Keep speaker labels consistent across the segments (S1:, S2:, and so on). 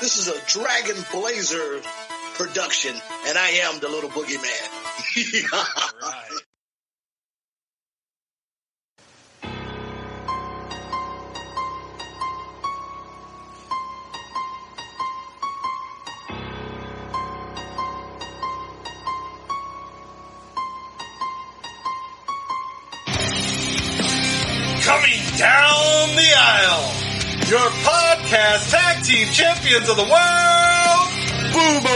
S1: This is a Dragon Blazer production, and I am the little boogeyman.
S2: All right. Coming down the aisle, your podcast tag team champions of the world, Boomer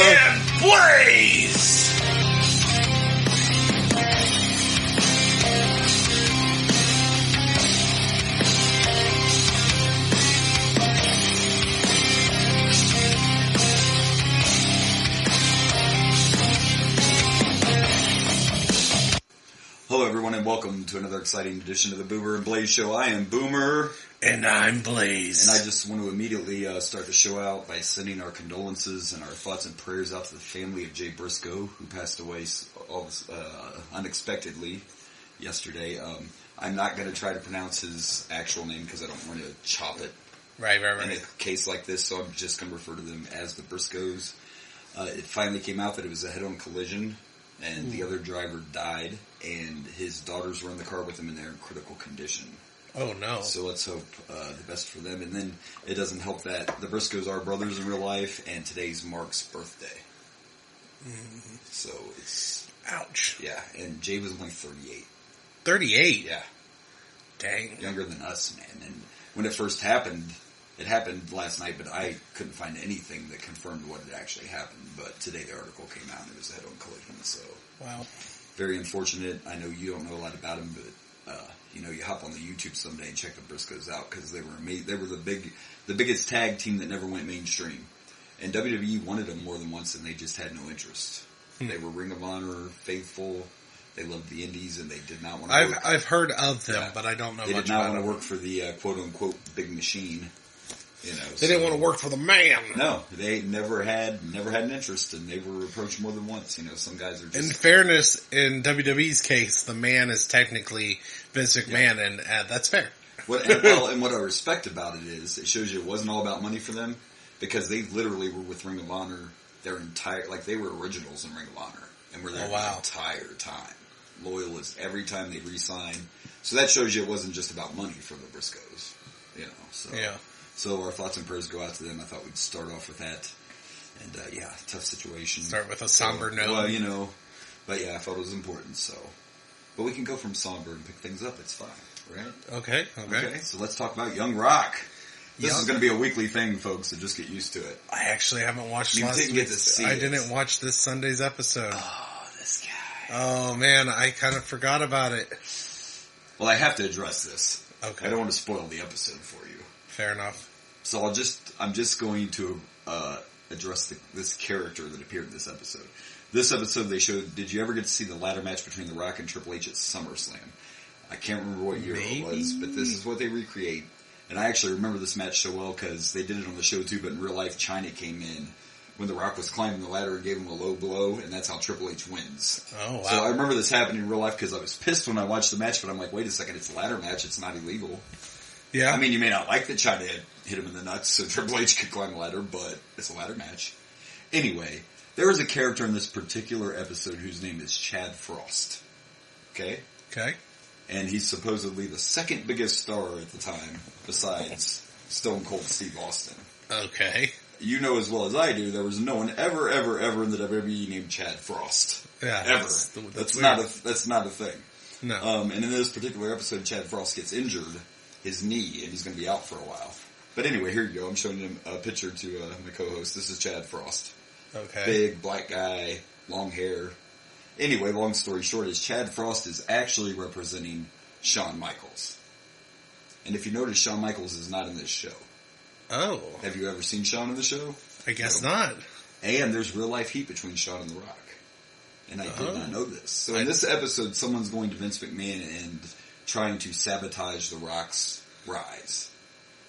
S2: and Blaze.
S3: Hello everyone and welcome to another exciting edition of the Boomer and Blaze Show. I am Boomer.
S2: And I'm Blaze.
S3: And I just want to immediately start the show out by sending our condolences and our thoughts and prayers out to the family of Jay Briscoe, who passed away unexpectedly yesterday. I'm not going to try to pronounce his actual name because I don't want to chop it.
S2: Right.
S3: In a case like this, so I'm just going to refer to them as the Briscoes. It finally came out that it was a head-on collision, and the other driver died, and his daughters were in the car with him, and they're in critical condition.
S2: Oh, no.
S3: So let's hope the best for them. And then it doesn't help that the Briscoes are brothers in real life, and today's Mark's birthday. Mm-hmm. So it's...
S2: Ouch.
S3: Yeah, and Jay was only 38.
S2: 38?
S3: Yeah.
S2: Dang.
S3: Younger than us, man. And when it first happened, it happened last night, but I couldn't find anything that confirmed what had actually happened. But today the article came out, and it was a head-on collision, so...
S2: Wow.
S3: Very unfortunate. I know you don't know a lot about him, but you hop on the YouTube someday and check the Briscoes out because they were amazing. They were the biggest tag team that never went mainstream, and WWE wanted them more than once, and they just had no interest. They were Ring of Honor faithful. They loved the Indies, and they did not want to.
S2: I've heard of them, but I don't know.
S3: They
S2: much
S3: did not
S2: about
S3: want to
S2: them.
S3: work for the quote unquote big machine.
S2: They didn't want to work for the man.
S3: No, they never had an interest, and they were approached more than once. Some guys are just...
S2: In fairness, in WWE's case, the man is technically Vince McMahon, and that's fair.
S3: And what I respect about it is, it shows you it wasn't all about money for them, because they literally were with Ring of Honor their entire... Like, they were originals in Ring of Honor, and were there the entire time. Loyalists every time they re-signed. So that shows you it wasn't just about money for the Briscoes.
S2: Yeah.
S3: So our thoughts and prayers go out to them. I thought we'd start off with that. And, tough situation.
S2: Start with a somber note.
S3: Well, but yeah, I thought it was important, so. But we can go from somber and pick things up. It's fine, right?
S2: Okay.
S3: So let's talk about Young Rock. This is going to be a weekly thing, folks, so just get used to it.
S2: I actually haven't watched
S3: last week's.
S2: I didn't watch this Sunday's episode.
S3: Oh, this guy.
S2: Oh, man, I kind of forgot about it.
S3: Well, I have to address this.
S2: Okay.
S3: I don't want to spoil the episode for you.
S2: Fair enough.
S3: So I'm just going to address this character that appeared in this episode. This episode they showed, did you ever get to see the ladder match between The Rock and Triple H at SummerSlam? I can't remember what year it was, but this is what they recreate. And I actually remember this match so well because they did it on the show too, but in real life, Chyna came in when The Rock was climbing the ladder and gave him a low blow, and that's how Triple H wins.
S2: Oh, wow.
S3: So I remember this happening in real life because I was pissed when I watched the match, but I'm like, wait a second, it's a ladder match, it's not illegal.
S2: Yeah.
S3: I mean, you may not like that Chyna hit him in the nuts so Triple H could climb a ladder, but it's a ladder match. Anyway, there is a character in this particular episode whose name is Chad Frost. Okay?
S2: Okay.
S3: And he's supposedly the second biggest star at the time, besides Stone Cold Steve Austin.
S2: Okay.
S3: You know as well as I do, there was no one ever in the WWE named Chad Frost.
S2: Yeah.
S3: Ever. That's not a thing.
S2: No.
S3: And in this particular episode, Chad Frost gets injured, his knee, and he's going to be out for a while. But anyway, here you go. I'm showing him a picture to my co-host. This is Chad Frost.
S2: Okay.
S3: Big, black guy, long hair. Anyway, long story short is Chad Frost is actually representing Shawn Michaels. And if you notice, Shawn Michaels is not in this show.
S2: Oh.
S3: Have you ever seen Shawn in the show?
S2: I guess not.
S3: And there's real life heat between Shawn and The Rock. And I did not know this. So in this episode, someone's going to Vince McMahon and trying to sabotage The Rock's rise.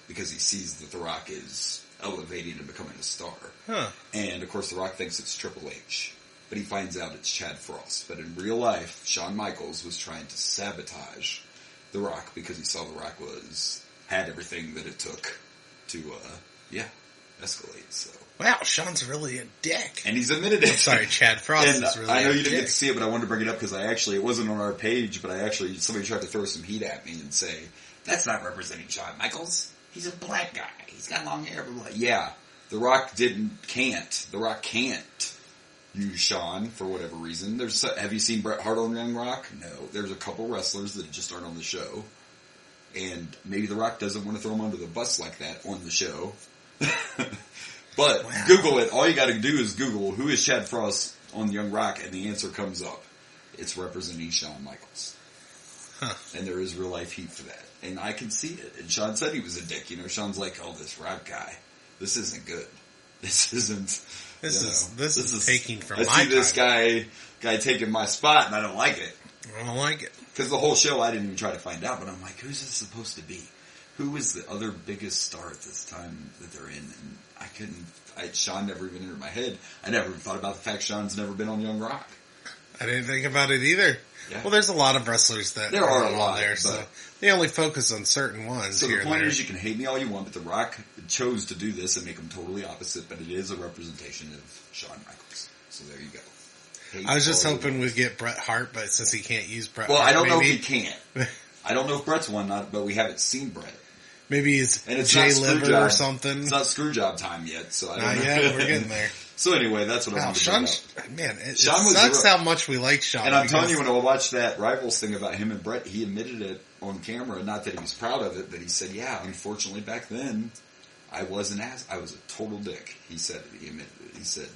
S3: Because he sees that The Rock is elevating and becoming a star.
S2: Huh.
S3: And of course The Rock thinks it's Triple H. But he finds out it's Chad Frost. But in real life, Shawn Michaels was trying to sabotage The Rock because he saw The Rock had everything that it took to, escalate. So
S2: wow, Sean's really a dick.
S3: and he's admitted it.
S2: Sorry, Chad Frost
S3: And
S2: is really
S3: I know
S2: a
S3: you didn't
S2: dick.
S3: get to see it, but I wanted to bring it up because it wasn't on our page, but somebody tried to throw some heat at me and say, that's not representing Shawn Michaels. He's a black guy. He's got long hair. Blah, blah. Yeah, The Rock can't use Shawn for whatever reason. Have you seen Bret Hart on Young Rock? No. There's a couple wrestlers that just aren't on the show. And maybe The Rock doesn't want to throw him under the bus like that on the show. But
S2: wow.
S3: Google it. All you got to do is Google who is Chad Frost on Young Rock, and the answer comes up. It's representing Shawn Michaels.
S2: Huh.
S3: And there is real life heat for that. And I can see it. And Shawn said he was a dick. Shawn's like, oh, this Rock guy, this isn't good. This isn't.
S2: This is taking from my
S3: time. I see this
S2: time.
S3: guy taking my spot, and I don't like it.
S2: I don't like it.
S3: Because the whole show, I didn't even try to find out, but I'm like, who's this supposed to be? Who is the other biggest star at this time that they're in? And I couldn't. Shawn never even entered my head. I never thought about the fact Shawn's never been on Young Rock.
S2: I didn't think about it either.
S3: Yeah.
S2: Well, there's a lot of wrestlers that
S3: there are a lot
S2: there, so they only focus on certain ones.
S3: So
S2: here
S3: the point
S2: and there.
S3: is, you can hate me all you want, but The Rock chose to do this and make them totally opposite. But it is a representation of Shawn Michaels. So there you go. Hate
S2: I was just
S3: all you
S2: hoping
S3: want.
S2: we'd get Bret Hart, but since he can't use Bret
S3: Well,
S2: Hart,
S3: I don't know if
S2: maybe,
S3: he can't. I don't know if Bret's won, but we haven't seen Bret.
S2: maybe he's
S3: And it's
S2: Jay
S3: not
S2: Liver
S3: Screwjob.
S2: or something.
S3: It's not Screwjob time yet, so I don't
S2: Not
S3: know.
S2: yet. We're getting there.
S3: So anyway, that's what I
S2: Wow,
S3: wanted to bring
S2: Sean,
S3: up.
S2: man, it
S3: Sean was
S2: sucks how much we like Sean.
S3: And I'm telling you, when I watched that Rivals thing about him and Bret, he admitted it on camera. Not that he was proud of it, but he said, yeah, unfortunately back then, I was a total dick. He said it. He admitted it. He said,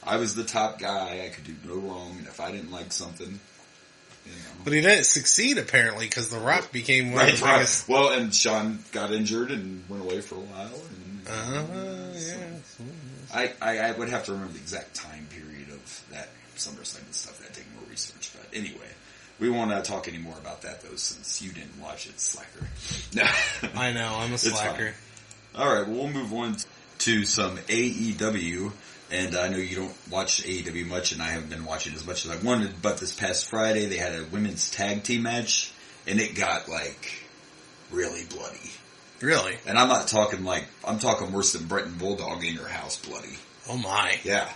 S3: I was the top guy. I could do no wrong. And if I didn't like something,
S2: But he didn't succeed, apparently, because The Rock became one of the biggest...
S3: Well, and Sean got injured and went away for a while. I would have to remember the exact time period of that SummerSlam and stuff. That'd take more research. But anyway, we won't talk any more about that, though, since you didn't watch it, slacker. No.
S2: I know, I'm a slacker.
S3: All right, well, we'll move on to some AEW. And I know you don't watch AEW much, and I haven't been watching as much as I wanted, but this past Friday they had a women's tag team match, and it got, really bloody.
S2: Really?
S3: And I'm not talking I'm talking worse than Bret and Bulldog in your house bloody.
S2: Oh my.
S3: Yeah.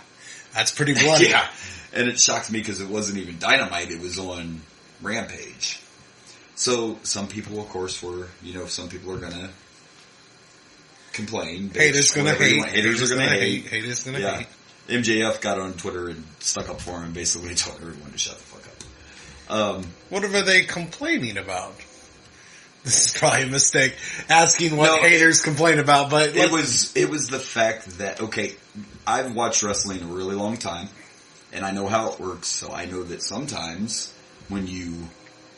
S2: That's pretty bloody.
S3: Yeah. And it shocked me because it wasn't even Dynamite, it was on Rampage. So some people, of course, some people are gonna complain.
S2: Haters gonna hate.
S3: Haters are gonna hate.
S2: Haters gonna hate.
S3: MJF got on Twitter and stuck up for him and basically told everyone to shut the fuck up.
S2: What are they complaining about? This is probably a mistake asking what haters complain about, but
S3: it was the fact that, okay, I've watched wrestling a really long time and I know how it works, so I know that sometimes when you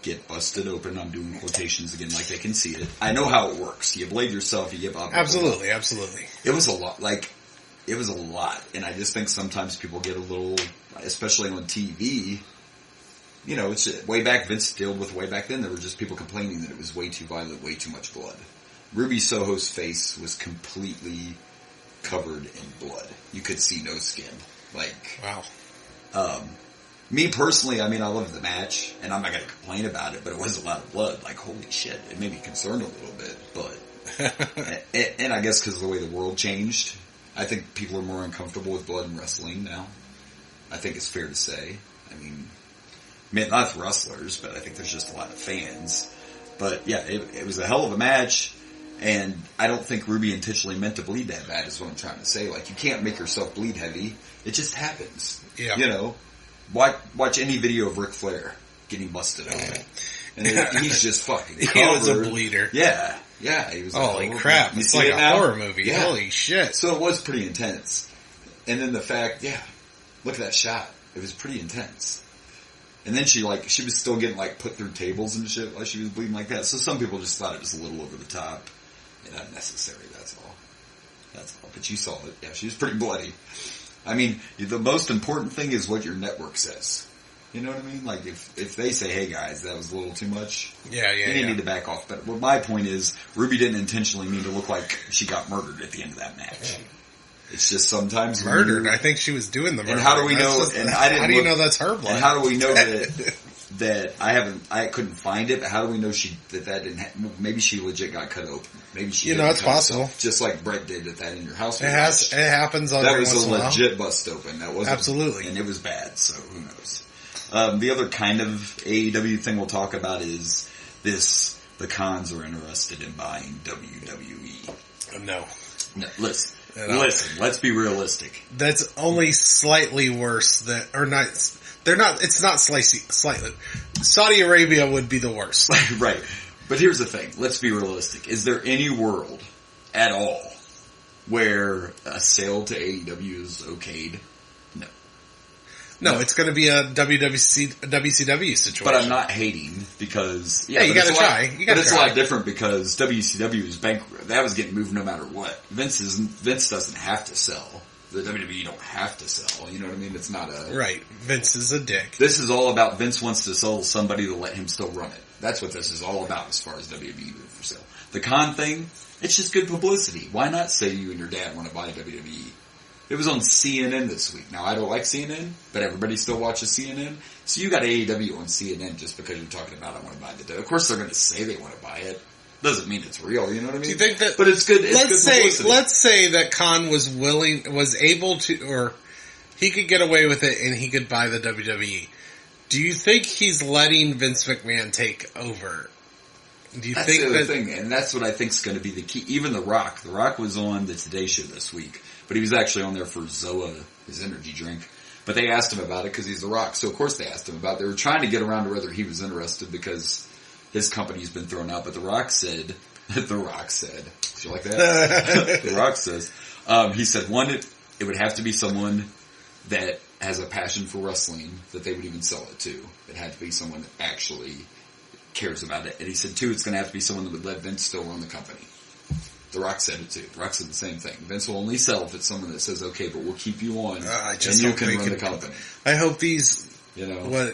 S3: get busted open, I'm doing quotations again like they can see it. I know how it works. You blade yourself, you give up.
S2: Absolutely.
S3: It was a lot. It was a lot. And I just think sometimes people get a little, especially on TV, it's way back, Vince dealt with way back then, there were just people complaining that it was way too violent, way too much blood. Ruby Soho's face was completely covered in blood. You could see no skin.
S2: Wow.
S3: Me personally, I loved the match, and I'm not going to complain about it, but it was a lot of blood. Holy shit. It made me concerned a little bit, but... and I guess because of the way the world changed, I think people are more uncomfortable with blood in wrestling now. I think it's fair to say. Not wrestlers, but I think there's just a lot of fans. But yeah, it was a hell of a match, and I don't think Ruby intentionally meant to bleed that bad is what I'm trying to say. You can't make yourself bleed heavy. It just happens.
S2: Yeah.
S3: Watch any video of Ric Flair getting busted open. And he's just fucking covered.
S2: He was a bleeder.
S3: Yeah. Yeah. He was
S2: holy crap. It's like a horror movie. Yeah. Holy shit.
S3: So it was pretty intense. And then the fact, look at that shot. It was pretty intense. And then she was still getting put through tables and shit while she was bleeding like that. So some people just thought it was a little over the top and unnecessary, that's all. But you saw it. Yeah, she was pretty bloody. The most important thing is what your network says. You know what I mean? If they say, hey guys, that was a little too much.
S2: Yeah.
S3: You need to back off. But what my point is, Ruby didn't intentionally mean to look like she got murdered at the end of that match. It's just sometimes
S2: murdered. I think she was doing the murder.
S3: And how do we know?
S2: How do you know that's her blood?
S3: And how do we know that that I couldn't find it, but how do we know that didn't maybe she legit got cut open. Maybe she
S2: it's possible.
S3: Herself, just like Brett did at that in your house.
S2: It happens on
S3: that was a legit bust open. That wasn't,
S2: absolutely.
S3: And it was bad, so who knows. The other kind of AEW thing we'll talk about is the cons are interested in buying WWE.
S2: No,
S3: listen, let's be realistic.
S2: That's only slightly worse it's not slightly. Saudi Arabia would be the worst.
S3: Right. But here's the thing. Let's be realistic. Is there any world at all where a sale to AEW is okayed? No,
S2: it's going to be a WCW situation.
S3: But I'm not hating because
S2: you got to try.
S3: But it's a lot different because WCW is bankrupt. That was getting moved no matter what. Vince doesn't have to sell. The WWE don't have to sell. You know what I mean? It's not a
S2: right. Vince is a dick.
S3: This is all about Vince wants to sell somebody to let him still run it. That's what this is all about as far as WWE moving for sale. The con thing, it's just good publicity. Why not say you and your dad want to buy WWE? It was on CNN this week. Now, I don't like CNN, but everybody still watches CNN. So you got AEW on CNN just because you're talking about I want to buy the WWE. Of course, they're going to say they want to buy it. Doesn't mean it's real, you know what I mean?
S2: Do you think that?
S3: But it's good. Let's
S2: say that Khan was able to, or he could get away with it and he could buy the WWE. Do you think he's letting Vince McMahon take over? Do you think
S3: the other thing, and that's what I think is going to be the key. Even The Rock. The Rock was on the Today Show this week, but he was actually on there for Zoa, his energy drink. But they asked him about it because he's The Rock. So of course they asked him about it. They were trying to get around to whether he was interested because his company's been thrown out. But The Rock said, did you like that? The Rock says, he said, one, it would have to be someone that has a passion for wrestling that they would even sell it to. It had to be someone that actually cares about it. And he said, two, it's going to have to be someone that would let Vince still run the company. The Rock said it too. The Rock said the same thing. Vince will only sell if it's someone that says, okay, but we'll keep you on and you can run the company.
S2: I hope these,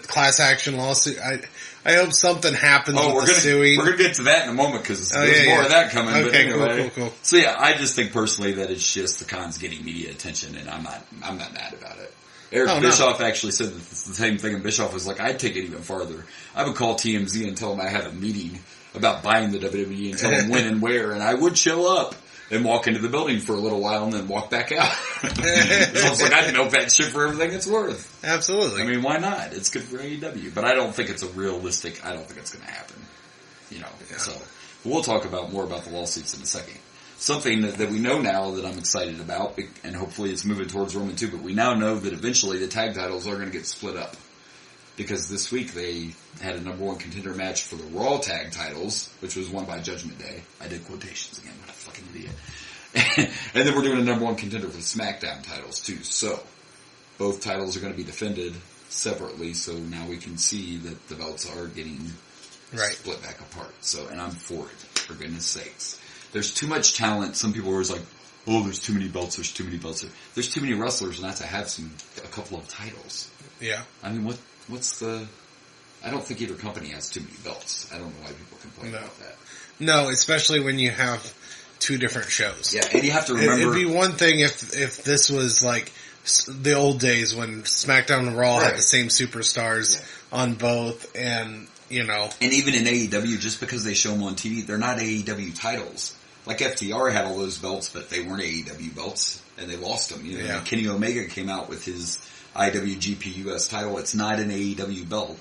S2: class action lawsuit, I hope something happens with the suing.
S3: We're going to get to that in a moment because there's more of that coming.
S2: Okay,
S3: but anyway,
S2: cool.
S3: So yeah, I just think personally that it's just the Khan's getting media attention and I'm not mad about it. Eric Bischoff actually said the same thing, and Bischoff was like, I'd take it even farther. I would call TMZ and tell them I had a meeting about buying the WWE and tell them when and where, and I would show up and walk into the building for a little while and then walk back out. So I was like, I'd milk that shit for everything it's worth.
S2: Absolutely.
S3: I mean, why not? It's good for AEW. But I don't think it's I don't think it's going to happen. So we'll talk more about the lawsuits in a second. Something that we know now that I'm excited about, and hopefully it's moving towards Roman 2, but we now know that eventually the tag titles are going to get split up. Because this week they had a number one contender match for the Raw tag titles, which was won by Judgment Day. I did quotations again, what a fucking idiot. And then we're doing a number one contender for the SmackDown titles too. So, both titles are going to be defended separately, so now we can see that the belts are getting split back apart. So, and I'm for it, for goodness sakes. There's too much talent. Some people are always like, oh, there's too many belts, there's too many belts. There's too many wrestlers not to have a couple of titles.
S2: Yeah.
S3: I mean, I don't think either company has too many belts. I don't know why people complain about that.
S2: No, especially when you have two different shows.
S3: Yeah, and you have to remember...
S2: It'd be one thing if this was like the old days when SmackDown and Raw had the same superstars on both, and, And
S3: even in AEW, just because they show them on TV, they're not AEW titles. Like FTR had all those belts, but they weren't AEW belts, and they lost them. Kenny Omega came out with his IWGP US title. It's not an AEW belt,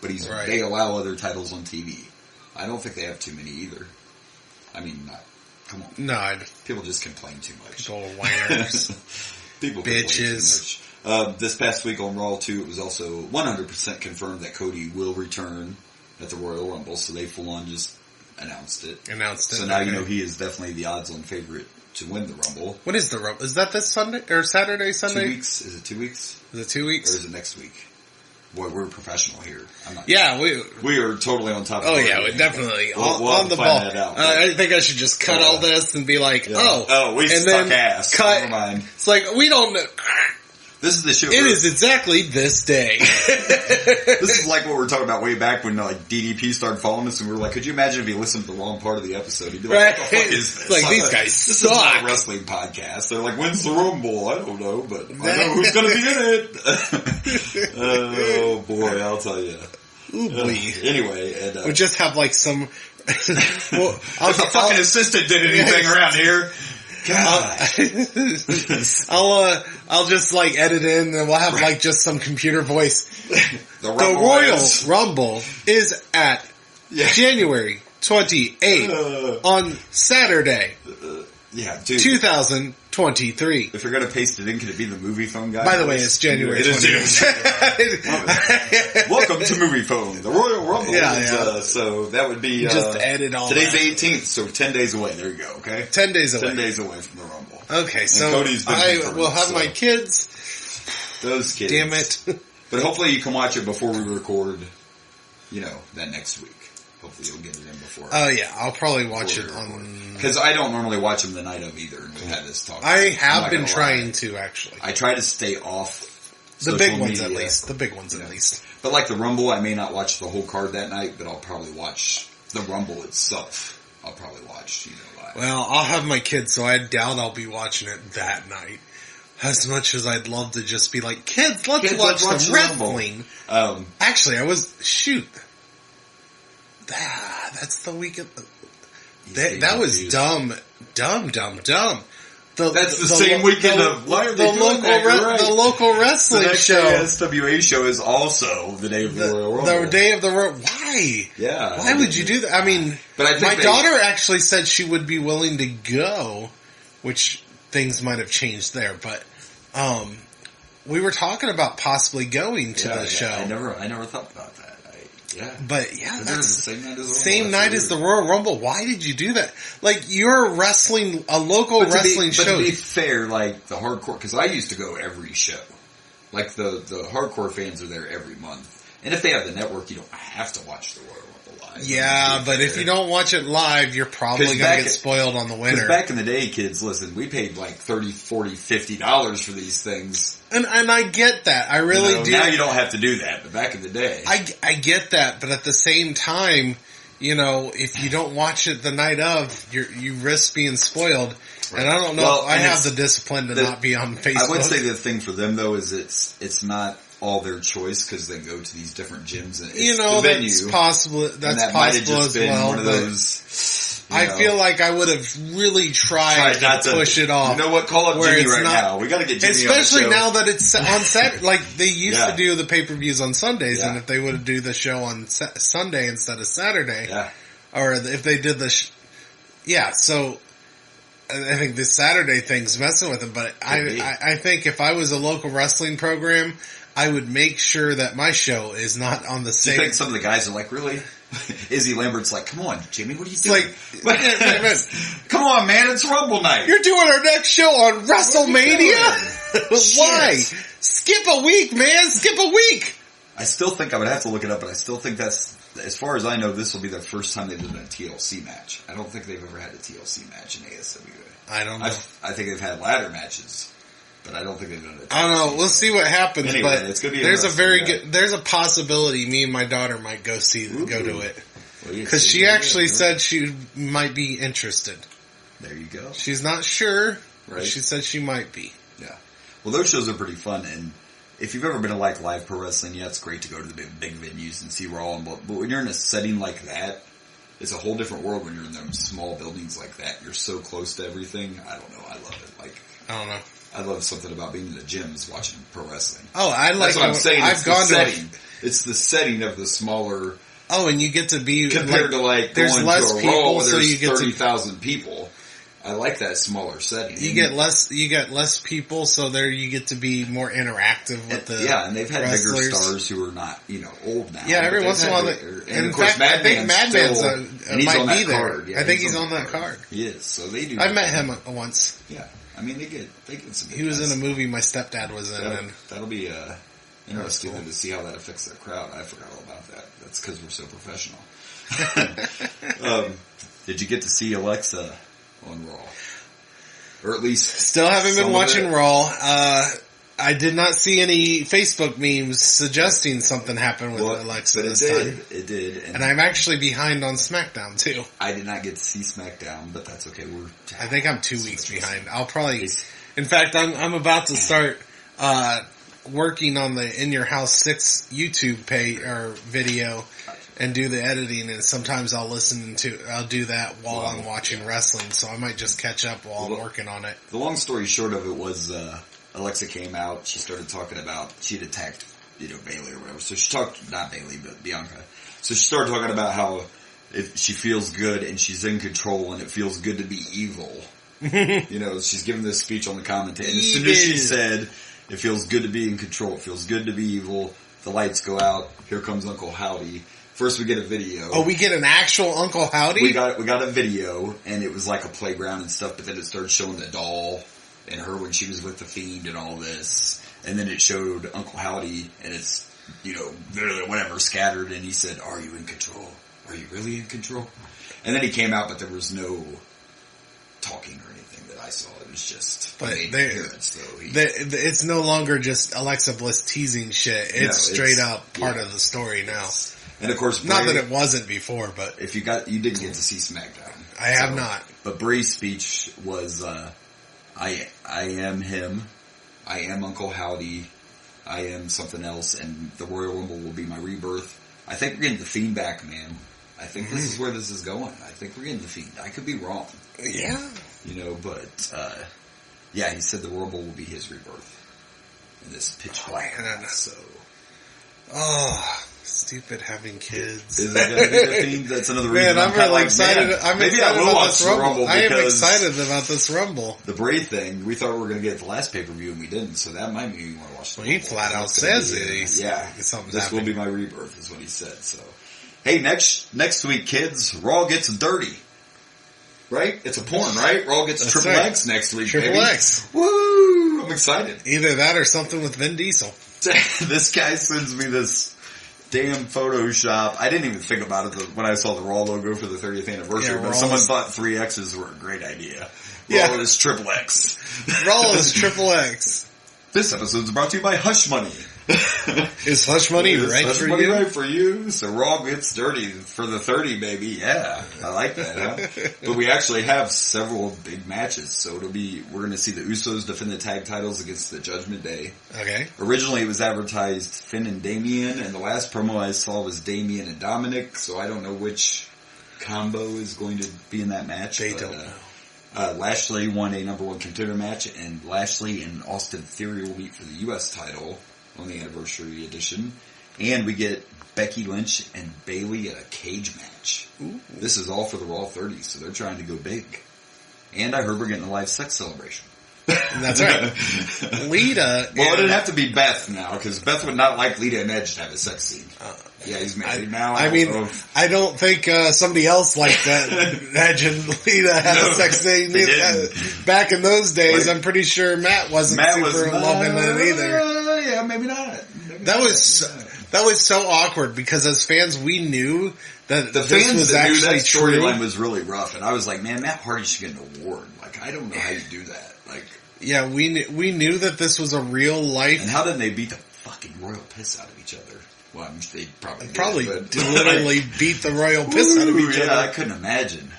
S3: but they allow other titles on TV. I don't think they have too many either. I mean, come on.
S2: No,
S3: people just complain too much.
S2: People whiners.
S3: People
S2: bitches.
S3: Complain too much. This past week on Raw 2, it was also 100% confirmed that Cody will return at the Royal Rumble, so they full on just announced it. So now he is definitely the odds-on favorite to win the Rumble.
S2: When is the Rumble? Is that this Sunday or Saturday, Sunday?
S3: 2 weeks. Is it 2 weeks?
S2: Is it 2 weeks?
S3: Or is it next week? Boy, we're professional here. I'm not
S2: we
S3: are totally on top of it.
S2: Oh yeah, we're definitely
S3: we'll
S2: on the ball. I think I should just cut all this and be like,
S3: we
S2: and
S3: stuck
S2: then
S3: ass.
S2: Cut.
S3: Never mind.
S2: It's like, we don't know.
S3: This is the show.
S2: It is exactly this day.
S3: This is like what we were talking about way back when DDP started following us, and we were like, could you imagine if he listened to the wrong part of the episode? He'd be like, what the fuck is this?
S2: Like, these guys suck.
S3: This is not a wrestling podcast. They're like, when's the Rumble? I don't know, but I know who's going to be in it. Oh boy, I'll tell you.
S2: Ooh, boy.
S3: Anyway, and
S2: We'll just have like some. Well,
S3: if a fucking assistant did anything around here. God.
S2: I'll just like edit in, and we'll have like just some computer voice.
S3: The
S2: Royal Rumble is at January 28th on Saturday.
S3: Yeah, dude.
S2: 2023.
S3: If you're going to paste it in, can it be the movie phone guy?
S2: By the way, it's January 28th.
S3: Welcome to Movie Phone, the Royal Rumble.
S2: Yeah.
S3: So that would be...
S2: just edit all
S3: today's
S2: that.
S3: the 18th, so 10 days away. There you go, okay?
S2: 10 days away.
S3: 10 days away from the Rumble.
S2: Okay,
S3: And
S2: so
S3: Cody's been
S2: I
S3: confirmed,
S2: will have
S3: so.
S2: my kids.
S3: Those kids.
S2: Damn it.
S3: But hopefully you can watch it before we record, that next week. Hopefully you'll get it in before.
S2: Oh, yeah. I'll probably watch it on...
S3: Because I don't normally watch them the night of either. And we've had this talk.
S2: I have been trying to, actually.
S3: I try to stay off
S2: The
S3: social
S2: big ones,
S3: media.
S2: at least. The big ones, at least.
S3: But like the Rumble, I may not watch the whole card that night, but I'll probably watch the Rumble itself. I'll probably watch, live.
S2: Well, I'll have my kids, so I doubt I'll be watching it that night. As much as I'd love to just be like, kids, let's watch some wrestling. Actually, that's the week of that was dumb.
S3: That's the same weekend of
S2: the local wrestling
S3: the next
S2: show.
S3: SWA show is also the day of the Royal Rumble.
S2: The day of the Royal. Why?
S3: Yeah.
S2: Why would you do that? I mean,
S3: but I think
S2: my daughter actually said she would be willing to go, which things might have changed there, but we were talking about possibly going to the show.
S3: I never thought about that.
S2: But yeah, that's
S3: the
S2: same night as the Royal Rumble. Why did you do that? Like, you're a local wrestling show.
S3: But to be fair, like the hardcore, because I used to go every show. Like the hardcore fans are there every month. And if they have the network, you don't have to watch the Royal Rumble live.
S2: Yeah, but if you don't watch it live, you're probably going to get spoiled on the winner.
S3: Because back in the day, kids, listen, we paid like $30, $40, $50 for these things.
S2: And I get that. I really do.
S3: Now you don't have to do that, but back in the day.
S2: I get that, but at the same time, if you don't watch it the night of, you risk being spoiled. Right. And I don't know if I have the discipline to not be on Facebook.
S3: I would say the thing for them, though, is it's not all their choice because they go to these different gyms and it's the venue.
S2: That's possible. That's
S3: that
S2: possible
S3: just
S2: as
S3: been
S2: well.
S3: One of those,
S2: I feel like I would have really tried to push it off.
S3: You know what? Call up Jimmy now. We got to get Jimmy
S2: especially
S3: on the show.
S2: now that it's on Saturday. Like they used to do the pay-per-views on Sundays, and if they would do the show on Sunday instead of Saturday, or if they did so. I think this Saturday thing's messing with them, but I think if I was a local wrestling program, I would make sure that my show is not on the same.
S3: Do you think some of the guys are like, really? Izzy Lambert's like, come on, Jimmy, what are you doing? Come on, man, it's Rumble night.
S2: You're doing our next show on WrestleMania? Why? Skip a week, man. Skip a week.
S3: I still think I would have to look it up, but I still think that's, as far as I know, this will be the first time they've done a TLC match. I don't think they've ever had a TLC match in ASWA.
S2: I don't know.
S3: I think they've had ladder matches, but I don't think they've done a TLC.
S2: I don't know. We'll see what happens.
S3: Anyway,
S2: but
S3: it's gonna be
S2: there's there's a possibility me and my daughter might go to it. Because she actually said she might be interested.
S3: There you go.
S2: She's not sure,
S3: right?
S2: But she said she might be.
S3: Yeah. Well, those shows are pretty fun, and if you've ever been to like live pro wrestling, it's great to go to the big venues and see Raw. But when you're in a setting like that, it's a whole different world when you're in them small buildings like that. You're so close to everything. I don't know. I love it.
S2: I don't know.
S3: I love something about being in the gyms watching pro wrestling.
S2: Oh,
S3: That's what I'm saying. It's the setting. It's the setting of the smaller.
S2: Oh, and you get to be
S3: compared to going
S2: there's
S3: to
S2: less
S3: a
S2: people,
S3: Raw where
S2: so
S3: there's
S2: you get
S3: 30,000 people. I like that smaller setting.
S2: You get less people, so there you get to be more interactive with the
S3: and they've had
S2: wrestlers.
S3: bigger stars who are not, old now.
S2: Yeah, every once in a while.
S3: And of course, I think
S2: Madman's might be there.
S3: Card. Yeah,
S2: I think he's on that card.
S3: He is. So they do.
S2: I met him once.
S3: Yeah, I mean they get some.
S2: He was in a movie my stepdad was in.
S3: That'll be interesting to see how that affects their crowd. I forgot all about that. That's because we're so professional. Did you get to see Alexa on Raw? Or at least
S2: still haven't been watching Raw. I did not see any Facebook memes suggesting something happened with Alexa this time.
S3: It did.
S2: And I'm actually behind on SmackDown too.
S3: I did not get to see SmackDown, but that's okay.
S2: I think I'm 2 weeks behind. I'll probably, in fact, I'm about to start, working on the In Your House 6 YouTube page or video and do the editing, and sometimes I'll do that while I'm watching wrestling, so I might just catch up while I'm working on it.
S3: The long story short of it was, Alexa came out, she started talking about, she'd attacked, Bailey or whatever, so she talked, not Bailey, but Bianca. So she started talking about how she feels good and she's in control and it feels good to be evil. She's giving this speech on the commentary, and as soon as she said, it feels good to be in control, it feels good to be evil, the lights go out, here comes Uncle Howdy. First we get a video.
S2: Oh, we get an actual Uncle Howdy?
S3: We got a video, and it was like a playground and stuff, but then it started showing the doll and her when she was with the Fiend and all this. And then it showed Uncle Howdy, and it's, whatever, scattered, and he said, "Are you in control? Are you really in control?" And then he came out, but there was no talking or anything that I saw. It was just
S2: it's no longer just Alexa Bliss teasing shit. It's straight up part of the story now.
S3: And of course, Bray,
S2: not that it wasn't before, but
S3: if you didn't get to see SmackDown.
S2: I have not.
S3: But Bray's speech was, I am him. I am Uncle Howdy. I am something else, and the Royal Rumble will be my rebirth. I think we're getting the Fiend back, man. I think this is where this is going. I think we're getting the Fiend. I could be wrong.
S2: Yeah.
S3: But he said the Royal Rumble will be his rebirth in this pitch black. So.
S2: Oh, stupid having kids.
S3: Is that going to be the Fiend? That's another reason.
S2: Man, I'm really excited.
S3: Maybe I will watch the Rumble.
S2: I am excited about this Rumble.
S3: The Bray thing, we thought we were going to get the last pay-per-view and we didn't, so that might mean you want to watch the Rumble.
S2: He flat out says it.
S3: This will be my rebirth is what he said. So, hey, next week, kids, Raw gets dirty. Right? It's a porn, right? Raw gets Triple X next week,
S2: Triple X.
S3: Woo! I'm excited.
S2: Either that or something with Vin Diesel.
S3: This guy sends me this damn Photoshop. I didn't even think about it when I saw the Raw logo for the 30th anniversary, but someone thought 3 X's were a great idea. Raw is Triple X.
S2: Raw is Triple X.
S3: This episode's brought to you by Hush Money.
S2: Is Hush Money right
S3: Hush
S2: for
S3: Money
S2: you?
S3: Right for you. So Raw gets dirty for the 30, baby. Yeah, I like that. Huh? But we actually have several big matches. So we're going to see the Usos defend the tag titles against the Judgment Day.
S2: Okay.
S3: Originally it was advertised Finn and Damian, and the last promo I saw was Damian and Dominic. So I don't know which combo is going to be in that match.
S2: They don't know.
S3: Lashley won a number 1 contender match, and Lashley and Austin Theory will meet for the U.S. title on the anniversary edition. And we get Becky Lynch and Bayley at a cage match. Ooh. This is all for the Raw 30, so they're trying to go big. And I heard we're getting a live sex celebration.
S2: That's right. Lita.
S3: Well, it'd have to be Beth now, because Beth would not like Lita and Edge to have a sex scene. Yeah, he's married now.
S2: I don't think somebody else liked that. Edge and Lita had a sex scene. Back in those days, I'm pretty sure Matt wasn't super loving it either.
S3: Yeah, maybe not.
S2: That was so awkward, because as fans, we knew that
S3: the
S2: this
S3: fans
S2: was
S3: that
S2: actually
S3: knew that
S2: true.
S3: Storyline was really rough, and I was like, man, Matt Hardy should get an award. Like, I don't know how you do that. Like,
S2: yeah, we knew that this was a real life.
S3: And how did they beat the fucking royal piss out of each other? Well, I mean, they
S2: probably literally beat the royal piss out of each other.
S3: I couldn't imagine.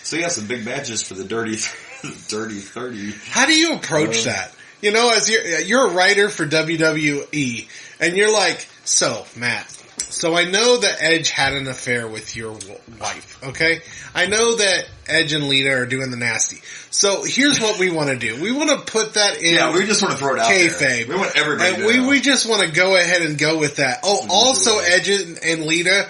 S3: So yeah, some big matches for the dirty 30.
S2: How do you approach that? As you're a writer for WWE, and you're like, so Matt, I know that Edge had an affair with your wife, okay? I know that Edge and Lita are doing the nasty. So here's what we want to do. We want to put that in.
S3: Yeah, we just want to throw it out there. We want everybody to know.
S2: We just want to go ahead and go with that. Oh, also Edge and Lita,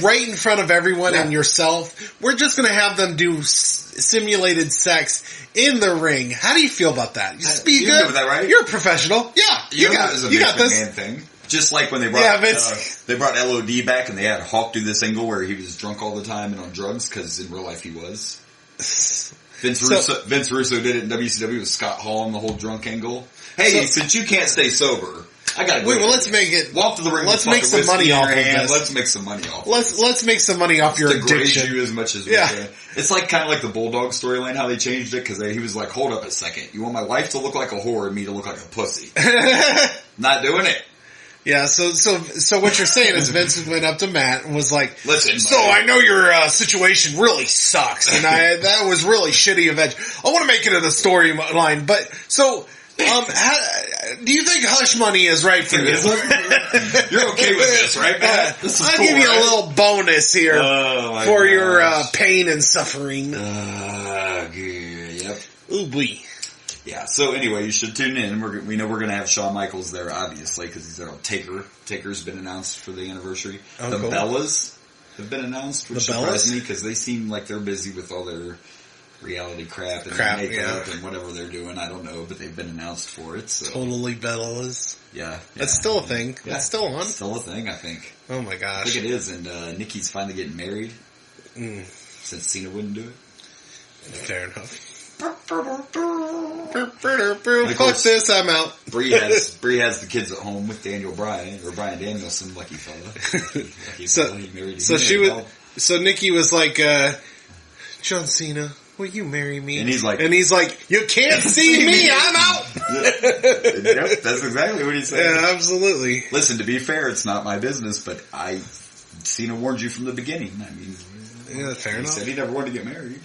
S2: right in front of everyone and yourself, we're just going to have them do simulated sex in the ring. How do you feel about that?
S3: You're good with that, right?
S2: You're a professional. Yeah, you got this.
S3: Thing. Just like when they brought LOD back and they had Hawk do this angle where he was drunk all the time and on drugs, because in real life he was. Vince Russo did it in WCW with Scott Hall and the whole drunk angle. Hey, since you can't stay sober, I gotta go.
S2: Wait, well, let's make it.
S3: Walk to the ring.
S2: Let's make some money off of this.
S3: Let's make some money off.
S2: Let's make some money off your addiction.
S3: You as much as we can. It's like kind of like the Bulldog storyline, how they changed it, because he was like, "Hold up a second, you want my wife to look like a whore and me to look like a pussy? Not doing it."
S2: Yeah, so what you're saying is Vince went up to Matt and was like,
S3: "Listen,
S2: so I know your situation really sucks, and that was really shitty of Edge. I want to make it in a storyline, but so Do you think hush money is right for you?
S3: You're okay with this, right, Matt? This is
S2: I'll
S3: cool,
S2: give you
S3: right?
S2: a little bonus here for your pain and suffering.
S3: Yep.
S2: Ooh, boy.
S3: Yeah, so anyway, you should tune in. We know we're going to have Shawn Michaels there, obviously, because he's there on Taker. Taker's been announced for the anniversary.
S2: Oh,
S3: the
S2: cool.
S3: Bellas have been announced, which
S2: The
S3: surprised
S2: Bellas?
S3: me, because they seem like they're busy with all their reality crap and makeup and whatever they're doing. I don't know, but they've been announced for it. So.
S2: Totally Bellas.
S3: Yeah.
S2: That's still a thing.
S3: Yeah.
S2: That's still on.
S3: It's still a thing, I think.
S2: Oh my gosh.
S3: I think it is, and Nikki's finally getting married.
S2: Mm.
S3: Since Cena wouldn't do it.
S2: Fair enough.
S3: Of
S2: Fuck
S3: course,
S2: this, I'm out.
S3: Bree has the kids at home with Daniel Bryan, or Bryan Danielson, lucky fella. Lucky fella, he married
S2: So Nikki was like, John Cena, will you marry me?
S3: And he's like,
S2: you can't see me, I'm out!
S3: Yep, that's exactly what he said.
S2: Yeah, absolutely.
S3: Listen, to be fair, it's not my business, but Cena warned you from the beginning. I mean,
S2: yeah, fair enough.
S3: He said he never wanted to get married.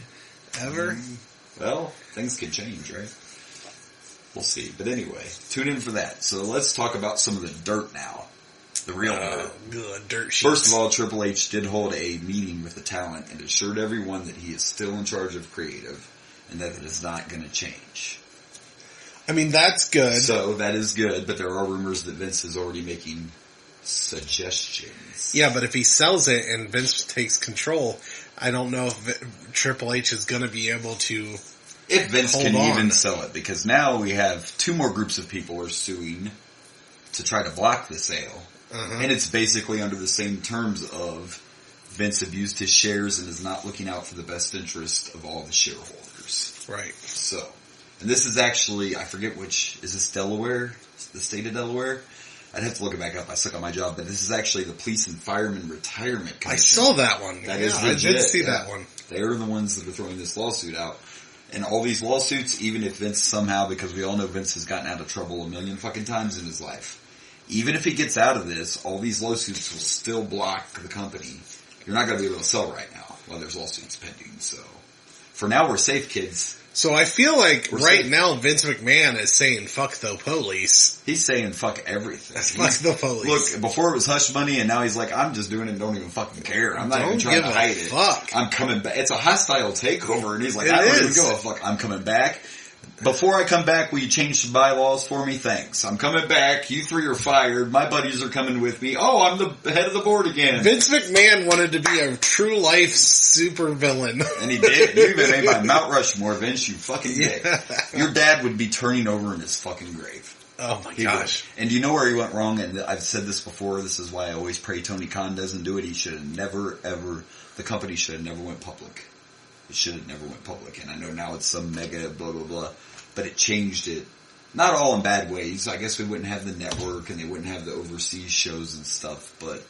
S2: Ever?
S3: Well, things can change, right? We'll see. But anyway, tune in for that. So let's talk about some of the dirt now. The real dirt.
S2: Good dirt sheets.
S3: First of all, Triple H did hold a meeting with the talent and assured everyone that he is still in charge of creative and that it is not going to change.
S2: I mean, that's good.
S3: So that is good, but there are rumors that Vince is already making suggestions.
S2: Yeah, but if he sells it and Vince takes control, I don't know if Triple H is going to be able to.
S3: If Vince can even sell it, because now we have two more groups of people are suing to try to block the sale.
S2: Uh-huh.
S3: And it's basically under the same terms of Vince abused his shares and is not looking out for the best interest of all the shareholders.
S2: Right.
S3: So, and this is actually, I forget which, is this Delaware? The state of Delaware? I'd have to look it back up. I suck on my job, but this is actually the Police and Firemen Retirement Commission.
S2: I saw that one.
S3: That is
S2: legit. I did see that one.
S3: They're the ones that are throwing this lawsuit out. And all these lawsuits, even if Vince somehow, because we all know Vince has gotten out of trouble a million fucking times in his life, even if he gets out of this, all these lawsuits will still block the company. You're not going to be able to sell right now while there's lawsuits pending. So, for now, we're safe, kids.
S2: So I feel like now Vince McMahon is saying fuck the police.
S3: He's saying fuck everything.
S2: Fuck the police.
S3: Look, before it was hush money, and now he's like, I'm just doing it and don't even fucking care. I'm not even trying to hide it.
S2: Fuck.
S3: I'm coming back. It's a hostile takeover, and he's like, I don't even give a fuck. I'm coming back. Before I come back, will you change some bylaws for me? Thanks. I'm coming back. You three are fired. My buddies are coming with me. Oh, I'm the head of the board again.
S2: Vince McMahon wanted to be a true life super villain.
S3: And he did. You even made my Mount Rushmore, Vince. You fucking did. Your dad would be turning over in his fucking grave.
S2: Oh my gosh.
S3: And you know where he went wrong? And I've said this before. This is why I always pray Tony Khan doesn't do it. He should have never, ever, the company should have never went public. It should have never went public. And I know now it's some mega blah, blah, blah. But it changed it. Not all in bad ways. I guess we wouldn't have the network and they wouldn't have the overseas shows and stuff. But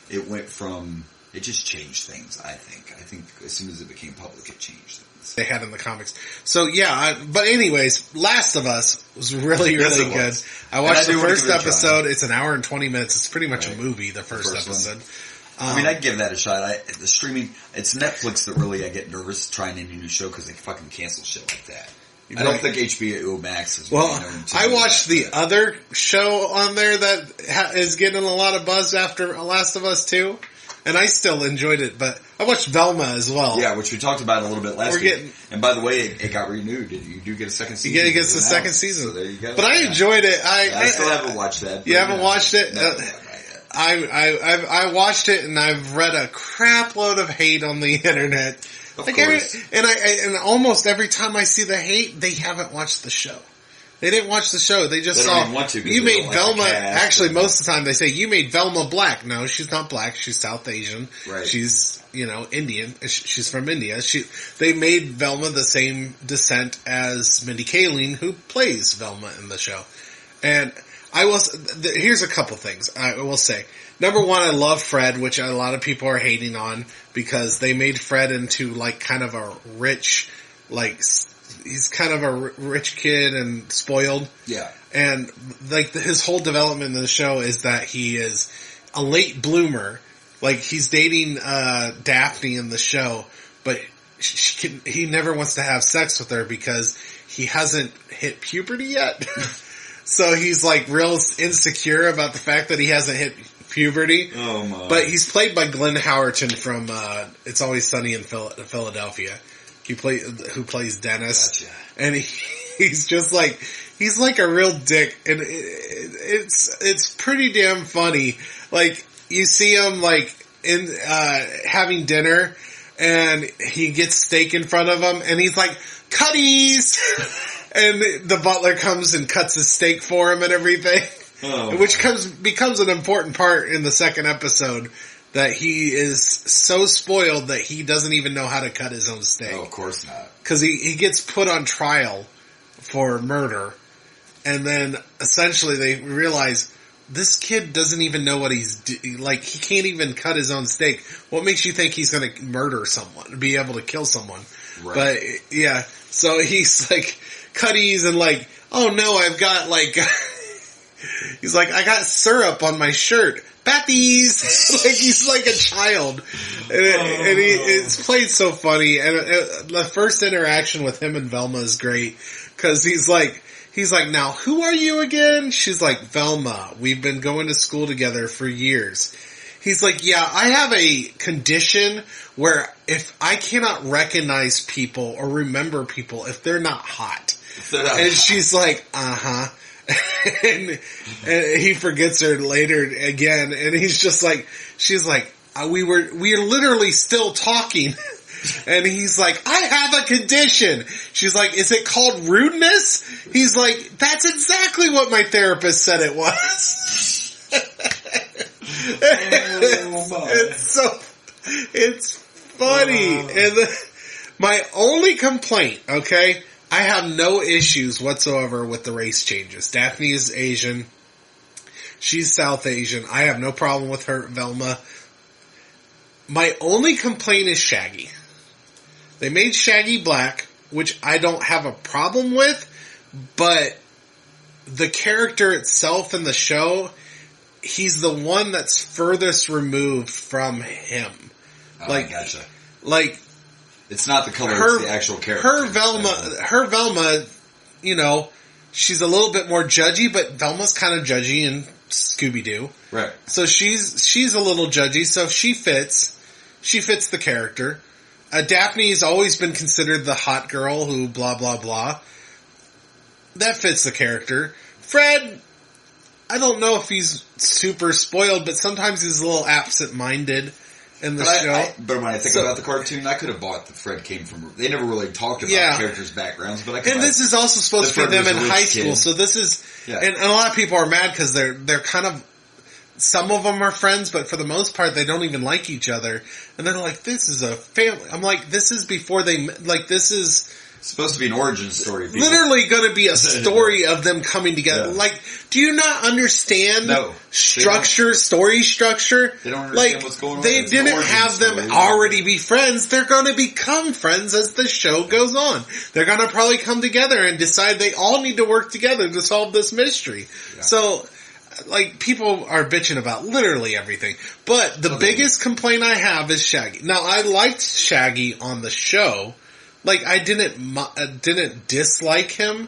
S3: it went from, it just changed things, I think. I think as soon as it became public, it changed things.
S2: They had in the comics. So yeah, but anyways, Last of Us was really, really good. I watched the first episode. It's an hour and 20 minutes. It's pretty much a movie, the first episode.
S3: I mean, I'd give that a shot. The streaming, it's Netflix that really I get nervous trying any new show because they fucking cancel shit like that. I don't think HBO Max is really known to
S2: I watched the other show on there that is getting a lot of buzz after Last of Us 2, and I still enjoyed it, but I watched Velma as well.
S3: Yeah, which we talked about a little bit last week. And by the way, it got renewed. You do get a second season.
S2: It gets the second season.
S3: So there you go.
S2: But I enjoyed it.
S3: I still haven't watched that.
S2: You haven't watched it?
S3: No,
S2: I watched it and I've read a crap load of hate on the internet.
S3: Of course.
S2: And almost every time I see the hate, they haven't watched the show. They didn't watch the show. They just saw, you made Velma, actually most of the time they say, you made Velma black. No, she's not black. She's South Asian.
S3: Right.
S2: She's, Indian. She's from India. They made Velma the same descent as Mindy Kaling, who plays Velma in the show. And here's a couple things I will say. Number one, I love Fred, which a lot of people are hating on because they made Fred into like kind of a rich, like he's kind of a rich kid and spoiled.
S3: Yeah.
S2: And like his whole development in the show is that he is a late bloomer. Like he's dating Daphne in the show, but he never wants to have sex with her because he hasn't hit puberty yet. So he's like real insecure about the fact that he hasn't hit puberty.
S3: Oh my!
S2: But he's played by Glenn Howerton from It's Always Sunny in Philadelphia. Who plays Dennis,
S3: Gotcha.
S2: and he's just like he's like a real dick, and it's pretty damn funny. Like you see him like in having dinner, and he gets steak in front of him, and he's like cutties. And the butler comes and cuts his steak for him and everything, which becomes an important part in the second episode, that he is so spoiled that he doesn't even know how to cut his own steak.
S3: Oh, of course not.
S2: Because he gets put on trial for murder, and then essentially they realize this kid doesn't even know what he's like. He can't even cut his own steak. What makes you think he's going to murder someone, be able to kill someone? Right. But yeah, so he's like cutties and like, oh no, I've got like, he's like, I got syrup on my shirt. Batties! Like he's like a child. And it's played so funny. And the first interaction with him and Velma is great. Cause he's like, now who are you again? She's like, Velma, we've been going to school together for years. He's like, yeah, I have a condition where if I cannot recognize people or remember people if they're not hot. And she's like, uh-huh. and he forgets her later again, and he's just like, she's like, we are literally still talking. And he's like, I have a condition. She's like, is it called rudeness? He's like, that's exactly what my therapist said it was. It's funny. And my only complaint, okay, I have no issues whatsoever with the race changes. Daphne is Asian. She's South Asian. I have no problem with her, Velma. My only complaint is Shaggy. They made Shaggy black, which I don't have a problem with, but the character itself in the show, he's the one that's furthest removed from him.
S3: Oh,
S2: like,
S3: I gotcha.
S2: Like,
S3: it's not the color, it's the actual character.
S2: Her Velma, you know, she's a little bit more judgy, but Velma's kind of judgy in Scooby-Doo.
S3: Right.
S2: So she's a little judgy, so she fits the character. Daphne's always been considered the hot girl who blah, blah, blah. That fits the character. Fred, I don't know if he's super spoiled, but sometimes he's a little absent-minded in the show.
S3: But when I think about the cartoon, I could have bought that Fred came from... They never really talked about characters' backgrounds, but I could.
S2: And this is also supposed to be them in high school, so this is... Yeah. And a lot of people are mad because they're kind of... Some of them are friends, but for the most part, they don't even like each other. And they're like, this is a family. I'm like, this is before they... Like, this is...
S3: It's supposed to be an origin story. People.
S2: Literally going to be a story of them coming together. Yeah. Like, do you not understand story structure?
S3: They don't understand what's going on.
S2: They didn't have them already be friends. They're going to become friends as the show goes on. They're going to probably come together and decide they all need to work together to solve this mystery. Yeah. So, like, people are bitching about literally everything. But the biggest complaint I have is Shaggy. Now, I liked Shaggy on the show. Like, I didn't dislike him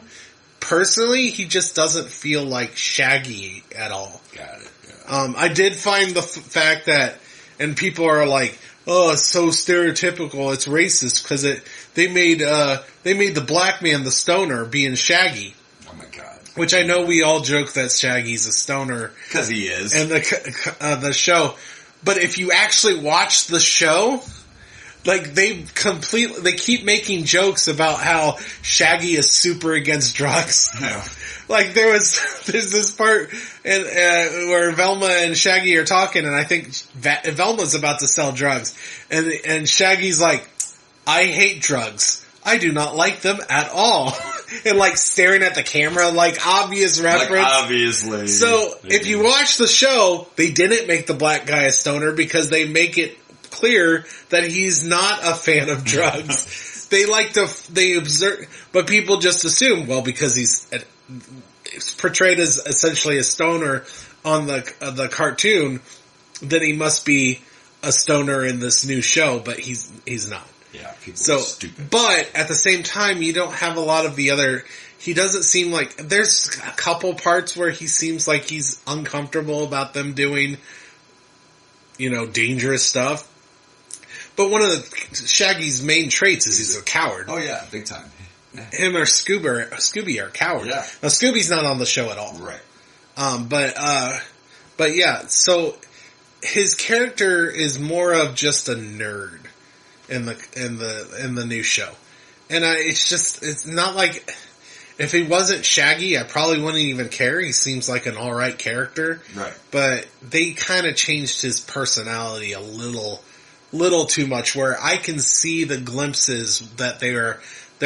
S2: personally. He just doesn't feel like Shaggy at all.
S3: Got it. Yeah.
S2: I did find the fact that, and people are like, "Oh, it's so stereotypical. It's racist because they made the black man the stoner being Shaggy."
S3: Oh my god!
S2: Which I know we all joke that Shaggy's a stoner
S3: because he is,
S2: and the show. But if you actually watch the show. Like, they keep making jokes about how Shaggy is super against drugs.
S3: Yeah.
S2: Like, there's this part where Velma and Shaggy are talking, and I think Velma's about to sell drugs. And Shaggy's like, I hate drugs. I do not like them at all. And, like, staring at the camera, like, obvious reference.
S3: Like, obviously.
S2: So, if you watch the show, they didn't make the black guy a stoner because they make it clear that he's not a fan of drugs. They observe, but people just assume, well, because he's portrayed as essentially a stoner on the cartoon, then he must be a stoner in this new show, but he's not.
S3: Yeah, people
S2: So,
S3: are stupid.
S2: but at the same time, you don't have a lot of the other. He doesn't seem like there's a couple parts where he seems like he's uncomfortable about them doing, dangerous stuff. But one of Shaggy's main traits is he's a coward.
S3: Oh yeah, big time.
S2: Him or Scooby are cowards.
S3: Yeah.
S2: Now Scooby's not on the show at all.
S3: Right.
S2: But yeah, so his character is more of just a nerd in the new show. And it's not like, if he wasn't Shaggy, I probably wouldn't even care. He seems like an alright character.
S3: Right.
S2: But they kind of changed his personality a little too much, where I can see the glimpses that they're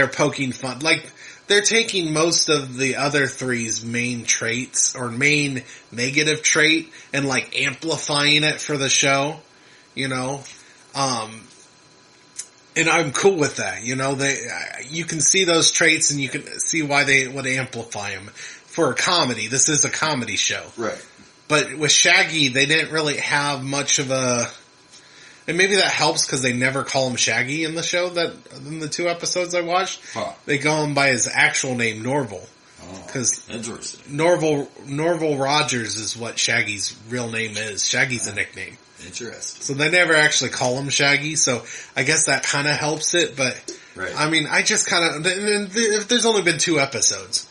S2: poking fun. Like, they're taking most of the other three's main traits or main negative trait and like amplifying it for the show, and I'm cool with that. You can see those traits and you can see why they would amplify them for a comedy. This is a comedy show.
S3: Right.
S2: But with Shaggy, they didn't really have much of a, and maybe that helps because they never call him Shaggy in the show, that in the 2 episodes I watched.
S3: Huh.
S2: They call him by his actual name, Norval. Because Norval Rogers is what Shaggy's real name is. Shaggy's a nickname.
S3: Interesting.
S2: So they never actually call him Shaggy, so I guess that kind of helps it, but
S3: right.
S2: I mean, I just kind of, there's only been 2 episodes,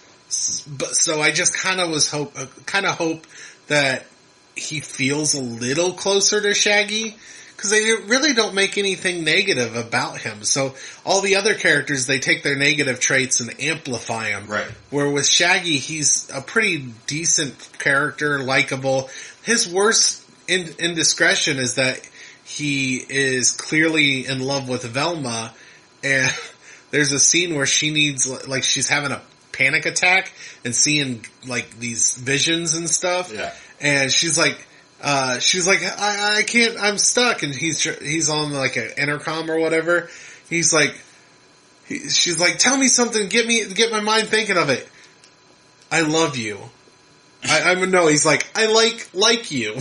S2: but so I just kind of hope that he feels a little closer to Shaggy, because they really don't make anything negative about him. So all the other characters, they take their negative traits and amplify them.
S3: Right.
S2: Where with Shaggy, he's a pretty decent character, likable. His worst indiscretion is that he is clearly in love with Velma, and there's a scene where she needs, like, she's having a panic attack and seeing, like, these visions and stuff.
S3: Yeah.
S2: And she's like, I can't, I'm stuck. And he's on like an intercom or whatever. She's like, tell me something, get my mind thinking of it. I love you. He's like, I like you.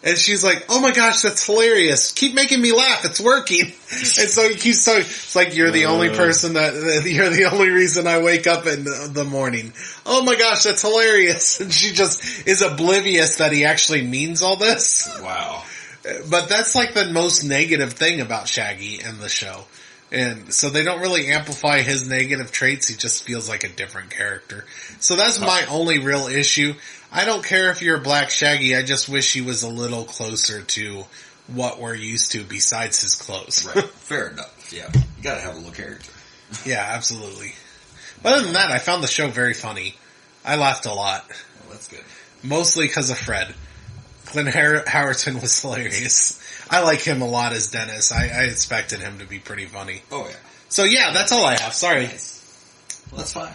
S2: And she's like, oh my gosh, that's hilarious. Keep making me laugh. It's working. And so he keeps talking. It's like, you're the only person you're the only reason I wake up in the morning. Oh my gosh, that's hilarious. And she just is oblivious that he actually means all this.
S3: Wow.
S2: But that's like the most negative thing about Shaggy in the show. And so they don't really amplify his negative traits. He just feels like a different character. So that's my only real issue. I don't care if you're a Black Shaggy. I just wish he was a little closer to what we're used to besides his clothes.
S3: Right. Fair enough. Yeah. You gotta have a little character.
S2: Yeah, absolutely. Other than that, I found the show very funny. I laughed a lot.
S3: Well, that's good.
S2: Mostly because of Fred. Clint Howerton was hilarious. I like him a lot as Dennis. I expected him to be pretty funny.
S3: Oh yeah.
S2: So yeah, that's all I have. Sorry.
S3: Nice. Well, that's fine.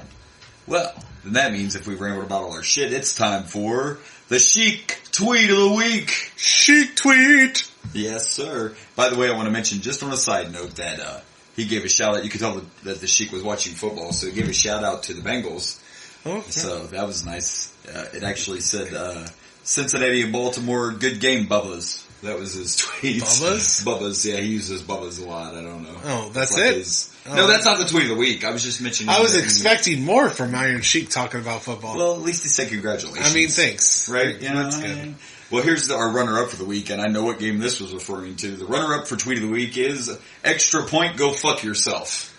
S3: Well, then that means if we've rambled about all our shit, it's time for the Chic Tweet of the Week.
S2: Chic Tweet!
S3: Yes, sir. By the way, I want to mention, just on a side note, that he gave a shout out. You could tell that the Chic was watching football, so he gave a shout out to the Bengals.
S2: Oh, yeah.
S3: So that was nice. It actually said, Cincinnati and Baltimore, good game, Bubba's. That was his tweet.
S2: Bubba's?
S3: Bubba's, yeah, he uses Bubba's a lot. I don't know.
S2: Oh, that's
S3: like
S2: it?
S3: No, that's not the tweet of the week. I was just mentioning.
S2: I was expecting more from Iron Sheik talking about football.
S3: Well, at least he said congratulations.
S2: I mean, thanks.
S3: Right? You know,
S2: that's good.
S3: Well, here's our runner-up for the week, and I know what game this was referring to. The runner-up for tweet of the week is extra point, go fuck yourself.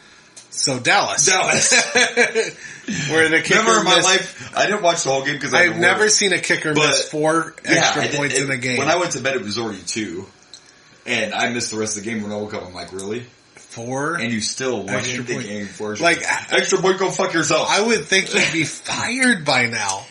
S2: So Dallas. Where the kicker
S3: Remember in my life, I didn't watch the whole game because
S2: I've never seen a kicker miss 4 extra points in a game.
S3: When I went to bed, it was already 2. And I missed the rest of the game. When I woke up, I'm like, really?
S2: 4?
S3: And you still won
S2: extra
S3: the
S2: point.
S3: game for
S2: like
S3: extra point, go fuck yourself.
S2: I would think he'd be fired by now.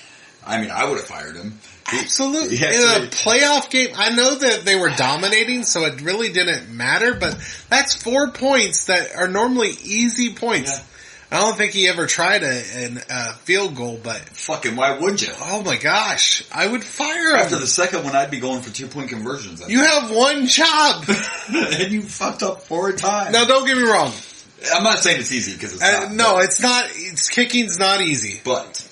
S3: I mean, I would have fired him.
S2: Absolutely. In a playoff game, I know that they were dominating, so it really didn't matter, but that's 4 points that are normally easy points. Yeah. I don't think he ever tried a field goal, but...
S3: Fucking why would you?
S2: Oh my gosh. I would fire him.
S3: After the second one, I'd be going for 2-point conversions.
S2: You have one job!
S3: And you fucked up 4 times.
S2: Now, don't get me wrong.
S3: I'm not saying it's easy, because it's not.
S2: No, it's not. Kicking's not easy.
S3: But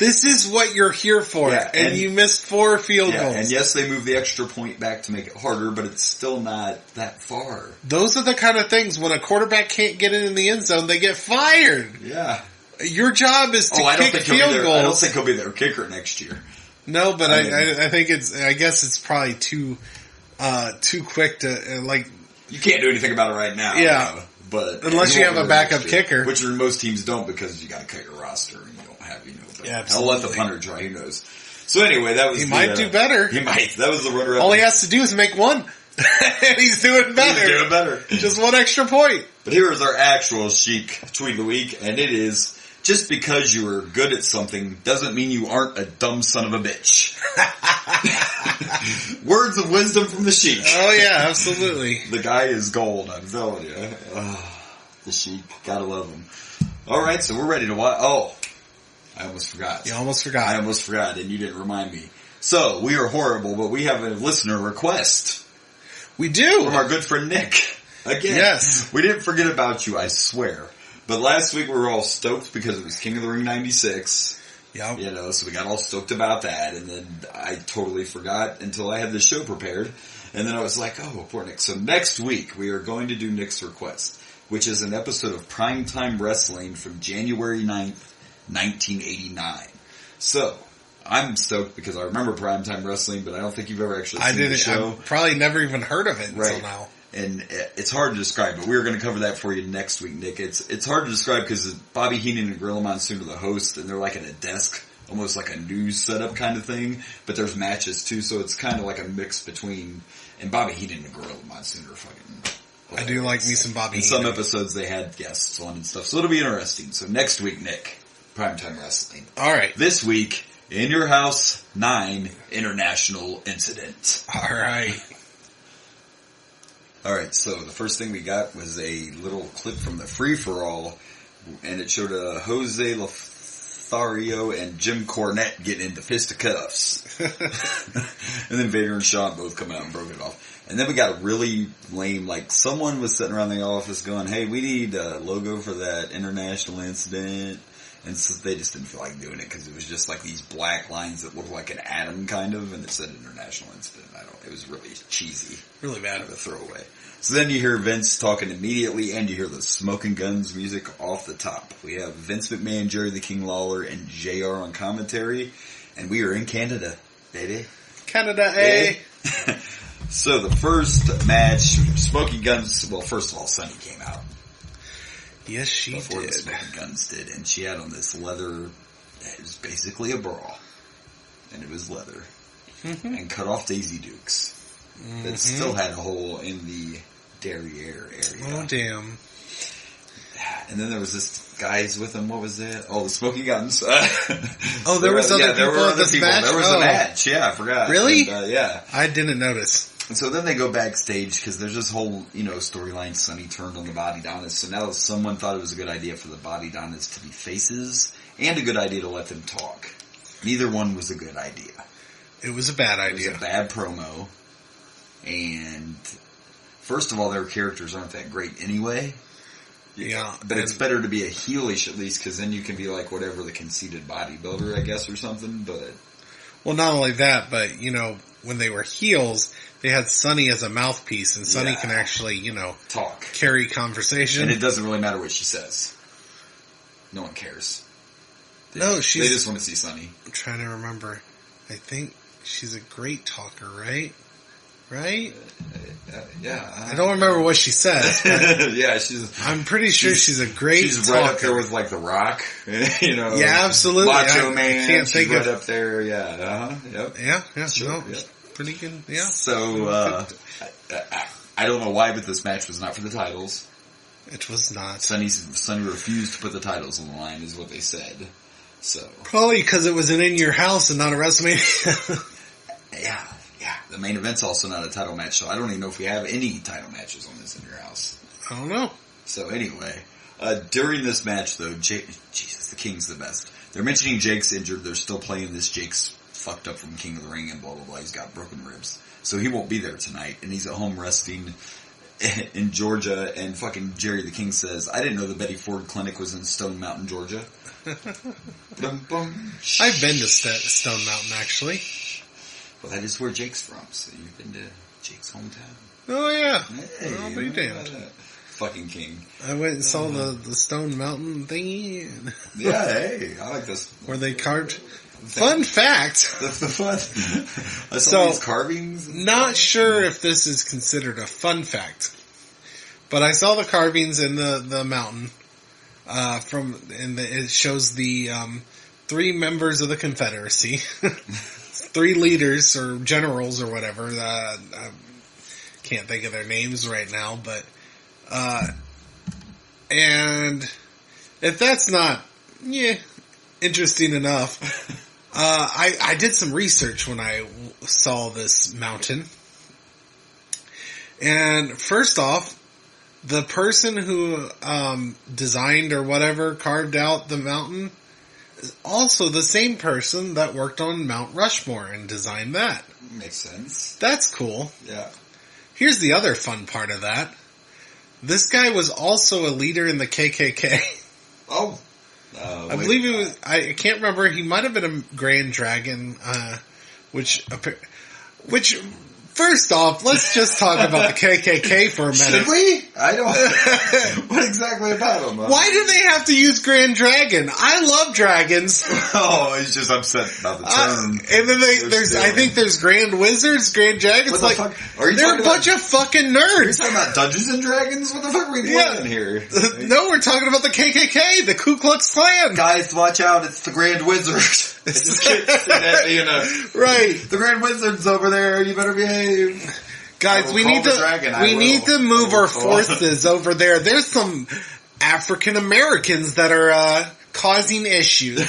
S2: This is what you're here for,
S3: Yeah,
S2: and you missed 4 field goals.
S3: And yes, they moved the extra point back to make it harder, but it's still not that far.
S2: Those are the kind of things, when a quarterback can't get it in the end zone, they get fired.
S3: Yeah.
S2: Your job is to kick field goals.
S3: I don't think he'll be their kicker next year.
S2: No, but I think I guess it's probably too quick to, like...
S3: You can't do anything about it right now.
S2: Yeah.
S3: But
S2: unless you have a backup kicker.
S3: Which most teams don't, because you gotta cut your roster and you don't have, but
S2: yeah,
S3: I'll let the punter try, who knows. So anyway, that was
S2: He might do better.
S3: He might. That was the runner-up.
S2: All he has to do is make one. And he's doing better.
S3: He's doing better.
S2: Just 1 extra point.
S3: But here is our actual Chic tweet of the week, and it is, just because you are good at something doesn't mean you aren't a dumb son of a bitch. Words of wisdom from the Chic.
S2: Oh yeah, absolutely.
S3: The guy is gold, I'm telling you. The Chic, gotta love him. Alright, so we're ready to watch. Oh, I almost forgot.
S2: You almost forgot.
S3: I almost forgot, and you didn't remind me. So, we are horrible, but we have a listener request.
S2: We do.
S3: From our good friend Nick. Again.
S2: Yes.
S3: We didn't forget about you, I swear. But last week we were all stoked because it was King of the Ring 96.
S2: Yep.
S3: So we got all stoked about that, and then I totally forgot until I had the show prepared. And then I was like, oh, poor Nick. So next week we are going to do Nick's request, which is an episode of Primetime Wrestling from January 9th, 1989. So, I'm stoked because I remember Primetime Wrestling, but I don't think you've ever actually seen the show.
S2: I've probably never even heard of it until now.
S3: And it's hard to describe, but we're going to cover that for you next week, Nick. It's hard to describe because Bobby Heenan and Gorilla Monsoon are the hosts, and they're like at a desk, almost like a news setup kind of thing, but there's matches too, so it's kind of like a mix between, and Bobby Heenan and Gorilla Monsoon are fucking hilarious.
S2: I do like me some Bobby Heenan.
S3: In some episodes they had guests on and stuff, so it'll be interesting. So next week, Nick, Primetime Wrestling.
S2: Alright.
S3: This week, In Your House 9 International Incident.
S2: Alright.
S3: Alright, so the first thing we got was a little clip from the free-for-all, and it showed Jose Lothario and Jim Cornette getting into fisticuffs. And then Vader and Shawn both come out and broke it off. And then we got a really lame, like, someone was sitting around the office going, hey, we need a logo for that international incident. And so they just didn't feel like doing it because it was just like these black lines that looked like an atom kind of, and it said international incident. It was really cheesy.
S2: Really bad
S3: of a throwaway. So then you hear Vince talking immediately, and you hear the Smoking Guns music off the top. We have Vince McMahon, Jerry the King Lawler, and JR on commentary, and we are in Canada, baby.
S2: Canada, eh?
S3: So the first match, Smoking Guns, well, first of all, Sunny came out.
S2: Yes, she
S3: before
S2: did.
S3: The Smoking Guns did, and she had on this leather, it was basically a bra, and it was leather, and cut off Daisy Dukes. That still had a hole in the derriere area.
S2: Oh, damn.
S3: And then there was this guys with him, what was that? Oh, the Smoking Guns.
S2: Oh, there was other people at this match?
S3: There was a match, yeah, I forgot.
S2: Really?
S3: And, yeah.
S2: I didn't notice.
S3: And so then they go backstage because there's this whole, storyline. Sonny turned on the Body Donnas. So now someone thought it was a good idea for the Body Donnas to be faces and a good idea to let them talk. Neither one was a good idea.
S2: It was a bad idea.
S3: It was a bad promo. And first of all, their characters aren't that great anyway.
S2: Yeah.
S3: But it's better to be a heelish at least because then you can be like whatever, the conceited bodybuilder, I guess, or something. But
S2: well, not only that, but, when they were heels, they had Sonny as a mouthpiece, and Sonny can actually,
S3: talk,
S2: carry conversation.
S3: And it doesn't really matter what she says. No one cares. They just want to see Sonny.
S2: I'm trying to remember. I think she's a great talker, right? Right?
S3: Yeah.
S2: I don't remember what she says. But
S3: yeah,
S2: I'm pretty sure she's a great
S3: She's
S2: talker.
S3: right up there with like The Rock,
S2: Yeah, absolutely.
S3: Macho Man.
S2: Can't
S3: she's
S2: think
S3: right up there. Yeah. Yep.
S2: Yeah.
S3: Sure.
S2: No,
S3: Yep.
S2: pretty good. Yeah.
S3: So I don't know why, but this match was not for the titles.
S2: It was not.
S3: Sonny refused to put the titles on the line, is what they said. So
S2: probably because it was in your house and not a WrestleMania.
S3: Yeah. The main event's also not a title match, so I don't even know if we have any title matches on this In Your House.
S2: I don't know.
S3: So anyway, during this match though, Jesus, the King's the best. They're mentioning Jake's injured. They're still playing this Jake's fucked up from King of the Ring and blah, blah, blah. He's got broken ribs. So he won't be there tonight, and he's at home resting. in Georgia, and fucking Jerry the King says, I didn't know the Betty Ford Clinic was in Stone Mountain, Georgia. Bum, bum.
S2: I've been to Stone Mountain, actually.
S3: Well, that is where Jake's from, so you've been to Jake's hometown.
S2: Oh, yeah.
S3: Hey,
S2: I'll be damned.
S3: Fucking king.
S2: I went and saw the Stone Mountain thingy.
S3: Yeah, hey, I like this.
S2: Where they carved... Fun fact.
S3: That's the fun. I saw these carvings.
S2: Not sure if this is considered a fun fact, but I saw the carvings in the mountain. It shows the 3 members of the Confederacy, 3 leaders or generals or whatever. I can't think of their names right now, but and if that's not interesting enough. I did some research when I saw this mountain. And first off, the person who designed or whatever, carved out the mountain, is also the same person that worked on Mount Rushmore and designed that.
S3: Makes sense.
S2: That's cool.
S3: Yeah.
S2: Here's the other fun part of that. This guy was also a leader in the KKK.
S3: Oh.
S2: I believe he was, I can't remember, he might have been a Grand Dragon, which, first off, let's just talk about the KKK for a minute.
S3: Should we? I don't, what exactly about them?
S2: Why do they have to use Grand Dragon? I love dragons.
S3: Oh, he's just upset about the term.
S2: And then I think there's Grand Wizards, Grand Dragons,
S3: what the fuck? Are you
S2: they're a bunch of fucking nerds.
S3: Are you talking about Dungeons and Dragons? What the fuck are we playing here?
S2: No, we're talking about the KKK, the Ku Klux Klan.
S3: Guys, watch out, it's the Grand Wizard. Just kidding at me,
S2: right.
S3: The Grand Wizard's over there, you better behave.
S2: Guys, we need to move our forces over there. There's some African Americans that are causing issues.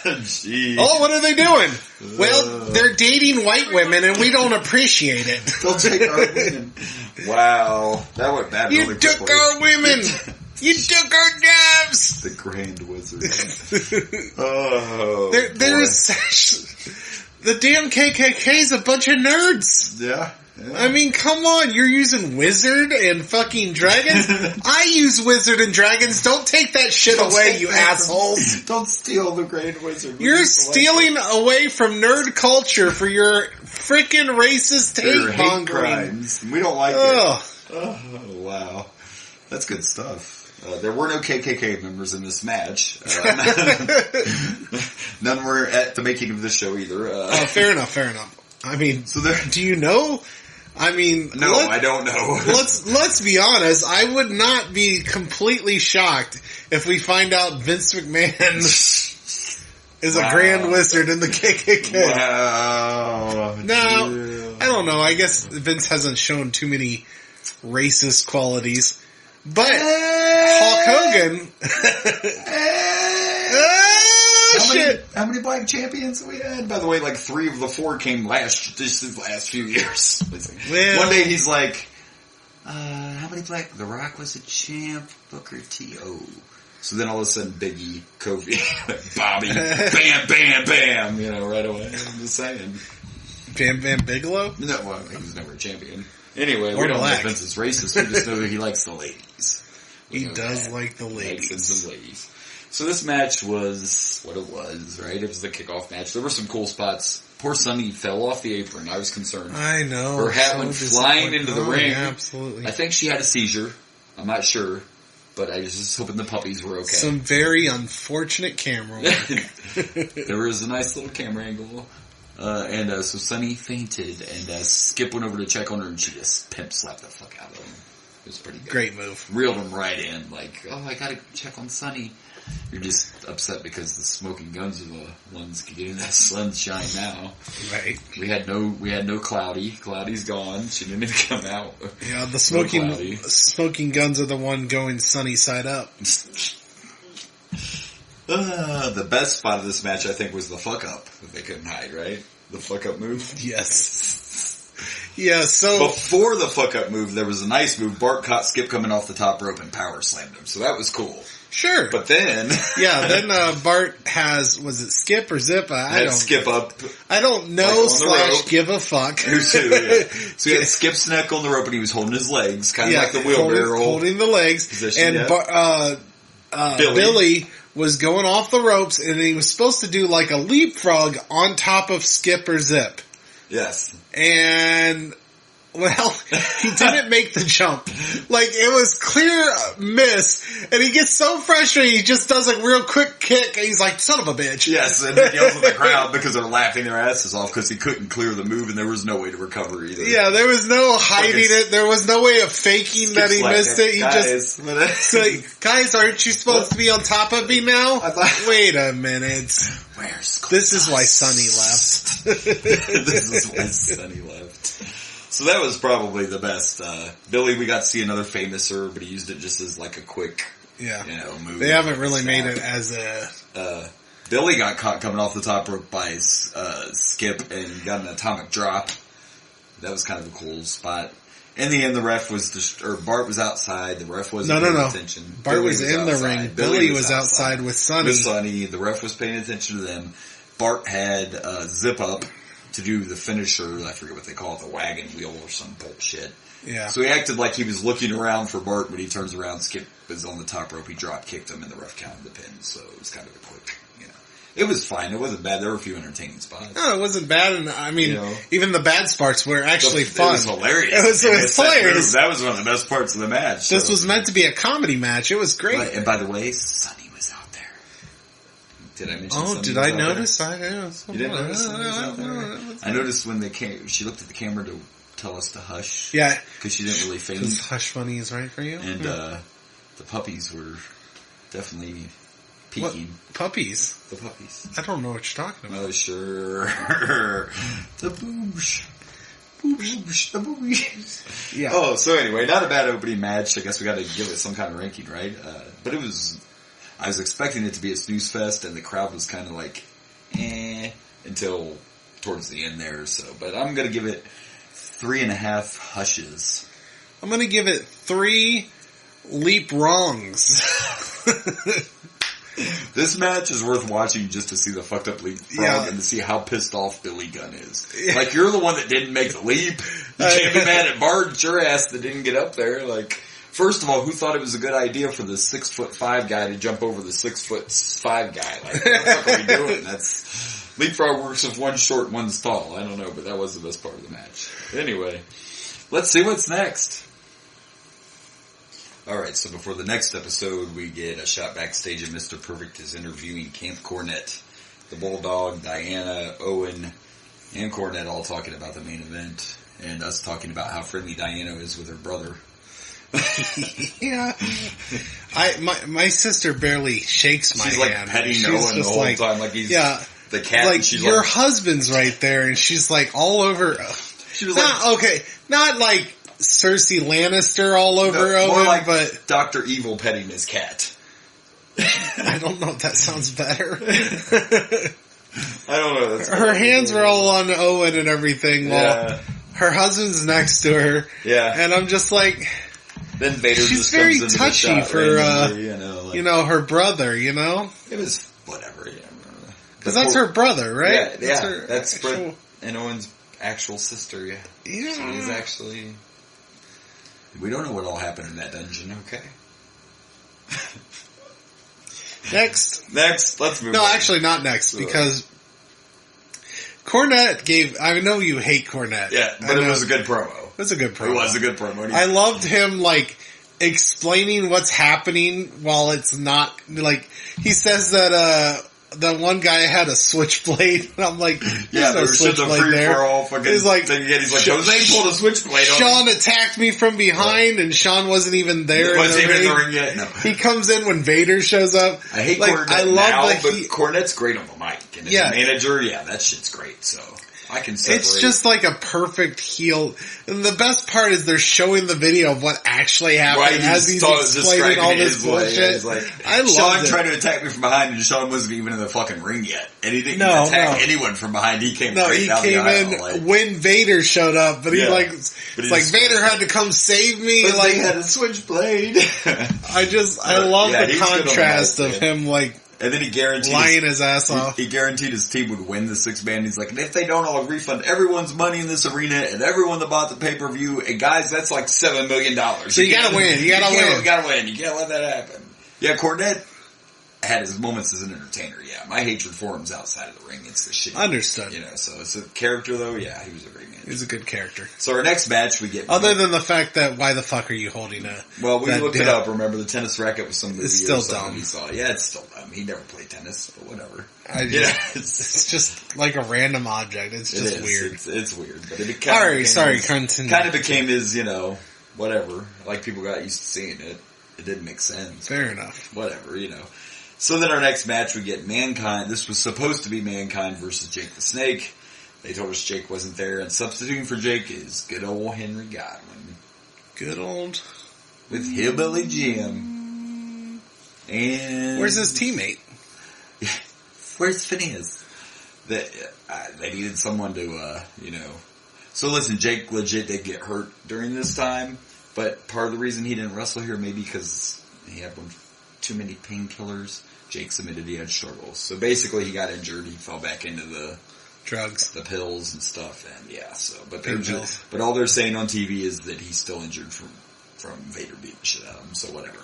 S3: Jeez.
S2: Oh, what are they doing? Well, they're dating white women, and we don't appreciate it.
S3: They'll take our women. Wow, that went bad.
S2: You took our women. You took our jobs.
S3: The Grand Wizard. Oh,
S2: there's the damn KKK's a bunch of nerds.
S3: Yeah.
S2: I mean, come on, you're using wizard and fucking dragons? I use wizard and dragons. Don't take that shit away, you assholes.
S3: Don't steal the Grand Wizard.
S2: You're stealing away from nerd culture for your freaking racist hate mongering.
S3: We don't like it. Oh, wow. That's good stuff. There were no KKK members in this match. None were at the making of the show either.
S2: Fair enough. I mean, do you know? I mean,
S3: no, I don't know.
S2: let's be honest. I would not be completely shocked if we find out Vince McMahon is a Grand Wizard in the KKK.
S3: Wow.
S2: No, I don't know. I guess Vince hasn't shown too many racist qualities, but Hulk Hogan.
S3: How many black champions have we had? By the way, like 3 of the 4 came just the last few years.
S2: Well,
S3: one day he's like, how many black? The Rock was a champ, Booker T. Oh. So then all of a sudden Biggie, Kofi, Bobby, bam, bam, bam, right away. I'm just saying.
S2: Bam Bam Bigelow?
S3: No, well, he was never a champion. Anyway,
S2: or
S3: we don't
S2: black.
S3: know if Vince is racist. We just know that he likes the ladies.
S2: He does like the ladies.
S3: Likes some ladies. So this match was what it was, right? It was the kickoff match. There were some cool spots. Poor Sunny fell off the apron. I was concerned.
S2: I know.
S3: Her hat went flying into the ring.
S2: Yeah, absolutely.
S3: I think she had a seizure. I'm not sure. But I was just hoping the puppies were okay.
S2: Some very unfortunate camera work.
S3: There was a nice little camera angle. So Sunny fainted, and Skip went over to check on her, and she just pimp slapped the fuck out of him. It was pretty good.
S2: Great move.
S3: Reeled him right in, like, oh, I gotta check on Sunny. You're just upset because the smoking guns are the ones getting that sunshine now.
S2: Right.
S3: We had no Cloudy. Cloudy's gone. She didn't even come out.
S2: Yeah, the smoking guns are the one going sunny side up.
S3: The best spot of this match, I think, was the fuck up that they couldn't hide, right? The fuck up move?
S2: Yes. Yeah, so...
S3: Before the fuck up move, there was a nice move. Bart caught Skip coming off the top rope and power slammed him. So that was cool.
S2: Sure.
S3: But then...
S2: then Bart has, was it Skip or Zip? I don't
S3: Skip up.
S2: I don't know / give a fuck.
S3: So he had Skip's neck on the rope and he was holding his legs, kind of like the wheelbarrow.
S2: Holding the legs.
S3: Position,
S2: and Billy was going off the ropes and he was supposed to do like a leapfrog on top of Skip or Zip.
S3: Yes.
S2: And... well, he didn't make the jump. Like, it was clear miss, and he gets so frustrated, he just does a real quick kick, and he's like, son of a bitch.
S3: Yes, and he yells at the crowd because they're laughing their asses off because he couldn't clear the move, and there was no way to recover either.
S2: Yeah, there was no hiding it. There was no way of faking that he missed it. He
S3: guys,
S2: guys, aren't you supposed to be on top of me now? Wait a minute. This is why Sonny left.
S3: This is why Sonny left. So that was probably the best. Billy, we got to see another famouser, but he used it just as like a quick, move.
S2: They haven't really made it as a...
S3: Billy got caught coming off the top rope by Skip and got an atomic drop. That was kind of a cool spot. In the end, the ref was Bart was outside. The ref wasn't paying attention.
S2: Bart was in the ring. Billy was outside with Sonny.
S3: The ref was paying attention to them. Bart had Zip up to do the finisher. I forget what they call it, the wagon wheel or some bullshit.
S2: Yeah.
S3: So he acted like he was looking around for Bart. When he turns around, Skip is on the top rope. He drop kicked him, and the ref counted the pin. So it was kind of a quick, It was fine. It wasn't bad. There were a few entertaining spots.
S2: No, it wasn't bad. And I mean, even the bad spots were actually fun.
S3: It was hilarious.
S2: It was hilarious.
S3: That was one of the best parts of the match.
S2: This was meant to be a comedy match. It was great.
S3: And by the way, Sonny was out there. Did I mention Sonny?
S2: Oh, did I notice?
S3: You didn't notice Sonny was out there? I noticed when they came, she looked at the camera to tell us to hush.
S2: Yeah.
S3: Because she didn't really faint.
S2: Because hush money is right for you.
S3: And the puppies were definitely peeking.
S2: What? Puppies?
S3: The puppies.
S2: I don't know what you're talking about.
S3: Oh, sure. The boosh. Boosh. The boosh.
S2: Yeah.
S3: Oh, so anyway, not a bad opening match. I guess we got to give it some kind of ranking, right? But it was... I was expecting it to be a snooze fest, and the crowd was kind of like, until towards the end there. So, but I'm going to give it 3.5 hushes.
S2: I'm going to give it 3 leap wrongs.
S3: This match is worth watching just to see the fucked up leapfrog and to see how pissed off Billy Gunn is. Yeah. Like, you're the one that didn't make the leap. You can't be mad at Bart, your ass, that didn't get up there. Like, first of all, who thought it was a good idea for the 6'5" guy to jump over the 6'5" guy? Like, what the fuck are we doing? That's leapfrog works if one's short, one's tall. I don't know, but that was the best part of the match. Anyway, let's see what's next. Alright, so before the next episode, we get a shot backstage and Mr. Perfect is interviewing Camp Cornette. The Bulldog, Diana, Owen, and Cornette all talking about the main event. And us talking about how friendly Diana is with her brother.
S2: Yeah. My sister barely shakes my hand.
S3: She's like petting Owen the whole time like he's the cat.
S2: Like, your husband's right there and she's like all over.
S3: She was
S2: not like Cersei Lannister all over Owen,
S3: more like
S2: but
S3: Dr. Evil petting his cat.
S2: I don't know if that sounds better.
S3: I don't know.
S2: Her hands were all on Owen and everything while her husband's next to her.
S3: Yeah.
S2: And I'm just like,
S3: then Vader
S2: she's
S3: just
S2: very
S3: comes into
S2: touchy
S3: the shot
S2: for,
S3: randomly,
S2: her brother,
S3: It was whatever,
S2: Because that's her brother, right?
S3: Yeah, that's Brett and Owen's actual sister, yeah. She is actually... We don't know what all happened in that dungeon, okay?
S2: Next,
S3: let's move on.
S2: No, actually not next, because Cornette gave... I know you hate Cornette.
S3: Yeah, but it was a good promo.
S2: It was a good promo.
S3: It was a good promo.
S2: I loved him, explaining what's happening while it's not... he says that, the one guy had a switchblade, and I'm like, there's no switchblade there. He's like,
S3: Jose pulled a switchblade on
S2: Sean attacked me from behind, and Sean wasn't even there.
S3: Wasn't even in the ring yet. No.
S2: He comes in when Vader shows up.
S3: I hate Cornette now, but Cornette's great on the mic. And as a manager, that shit's great, so. I can separate.
S2: It's just like a perfect heel. And the best part is they're showing the video of what actually happened as he's explaining all this bullshit.
S3: He's like,
S2: I love
S3: Sean
S2: it.
S3: tried to attack me from behind, and Sean wasn't even in the fucking ring yet. And he didn't attack anyone from behind. He came right down the aisle.
S2: In when Vader showed up, but Vader had to come save me.
S3: But
S2: like
S3: he had a switchblade.
S2: I love the contrast of him
S3: and then he guaranteed
S2: lying his ass off.
S3: He guaranteed his team would win the 6-man. He's like, and if they don't, I'll refund everyone's money in this arena and everyone that bought the pay-per-view. And guys, that's like $7 million.
S2: So you gotta win. You gotta win.
S3: You gotta win. You can't let that happen. Yeah, Cornette had his moments as an entertainer. Yeah, my hatred for him's outside of the ring. It's the shit.
S2: Understood.
S3: So it's a character though. Yeah, he was a great man.
S2: He's a good character.
S3: So our next match we get...
S2: Other than the fact that why the fuck are you holding a...
S3: Well, we looked it up. Remember the tennis racket was some movie.
S2: It's still
S3: or something
S2: dumb.
S3: we saw. Yeah, it's still dumb. He never played tennis, but whatever.
S2: It's just like a random object. It's just weird.
S3: It's weird. But it kind of became his, whatever. Like people got used to seeing it. It didn't make sense.
S2: Fair enough.
S3: Whatever, So then our next match we get Mankind. This was supposed to be Mankind versus Jake the Snake. They told us Jake wasn't there, and substituting for Jake is good old Henry Godwin.
S2: Good old...
S3: With Hillbilly Jim. And...
S2: Where's his teammate?
S3: Where's Phineas? They needed someone to, So listen, Jake legit did get hurt during this time, but part of the reason he didn't wrestle here maybe because he had too many painkillers. Jake submitted he had struggles. So basically he got injured, he fell back into the
S2: drugs,
S3: the pills and stuff, and but all they're saying on TV is that he's still injured from Vader beating the shit out of him, so whatever.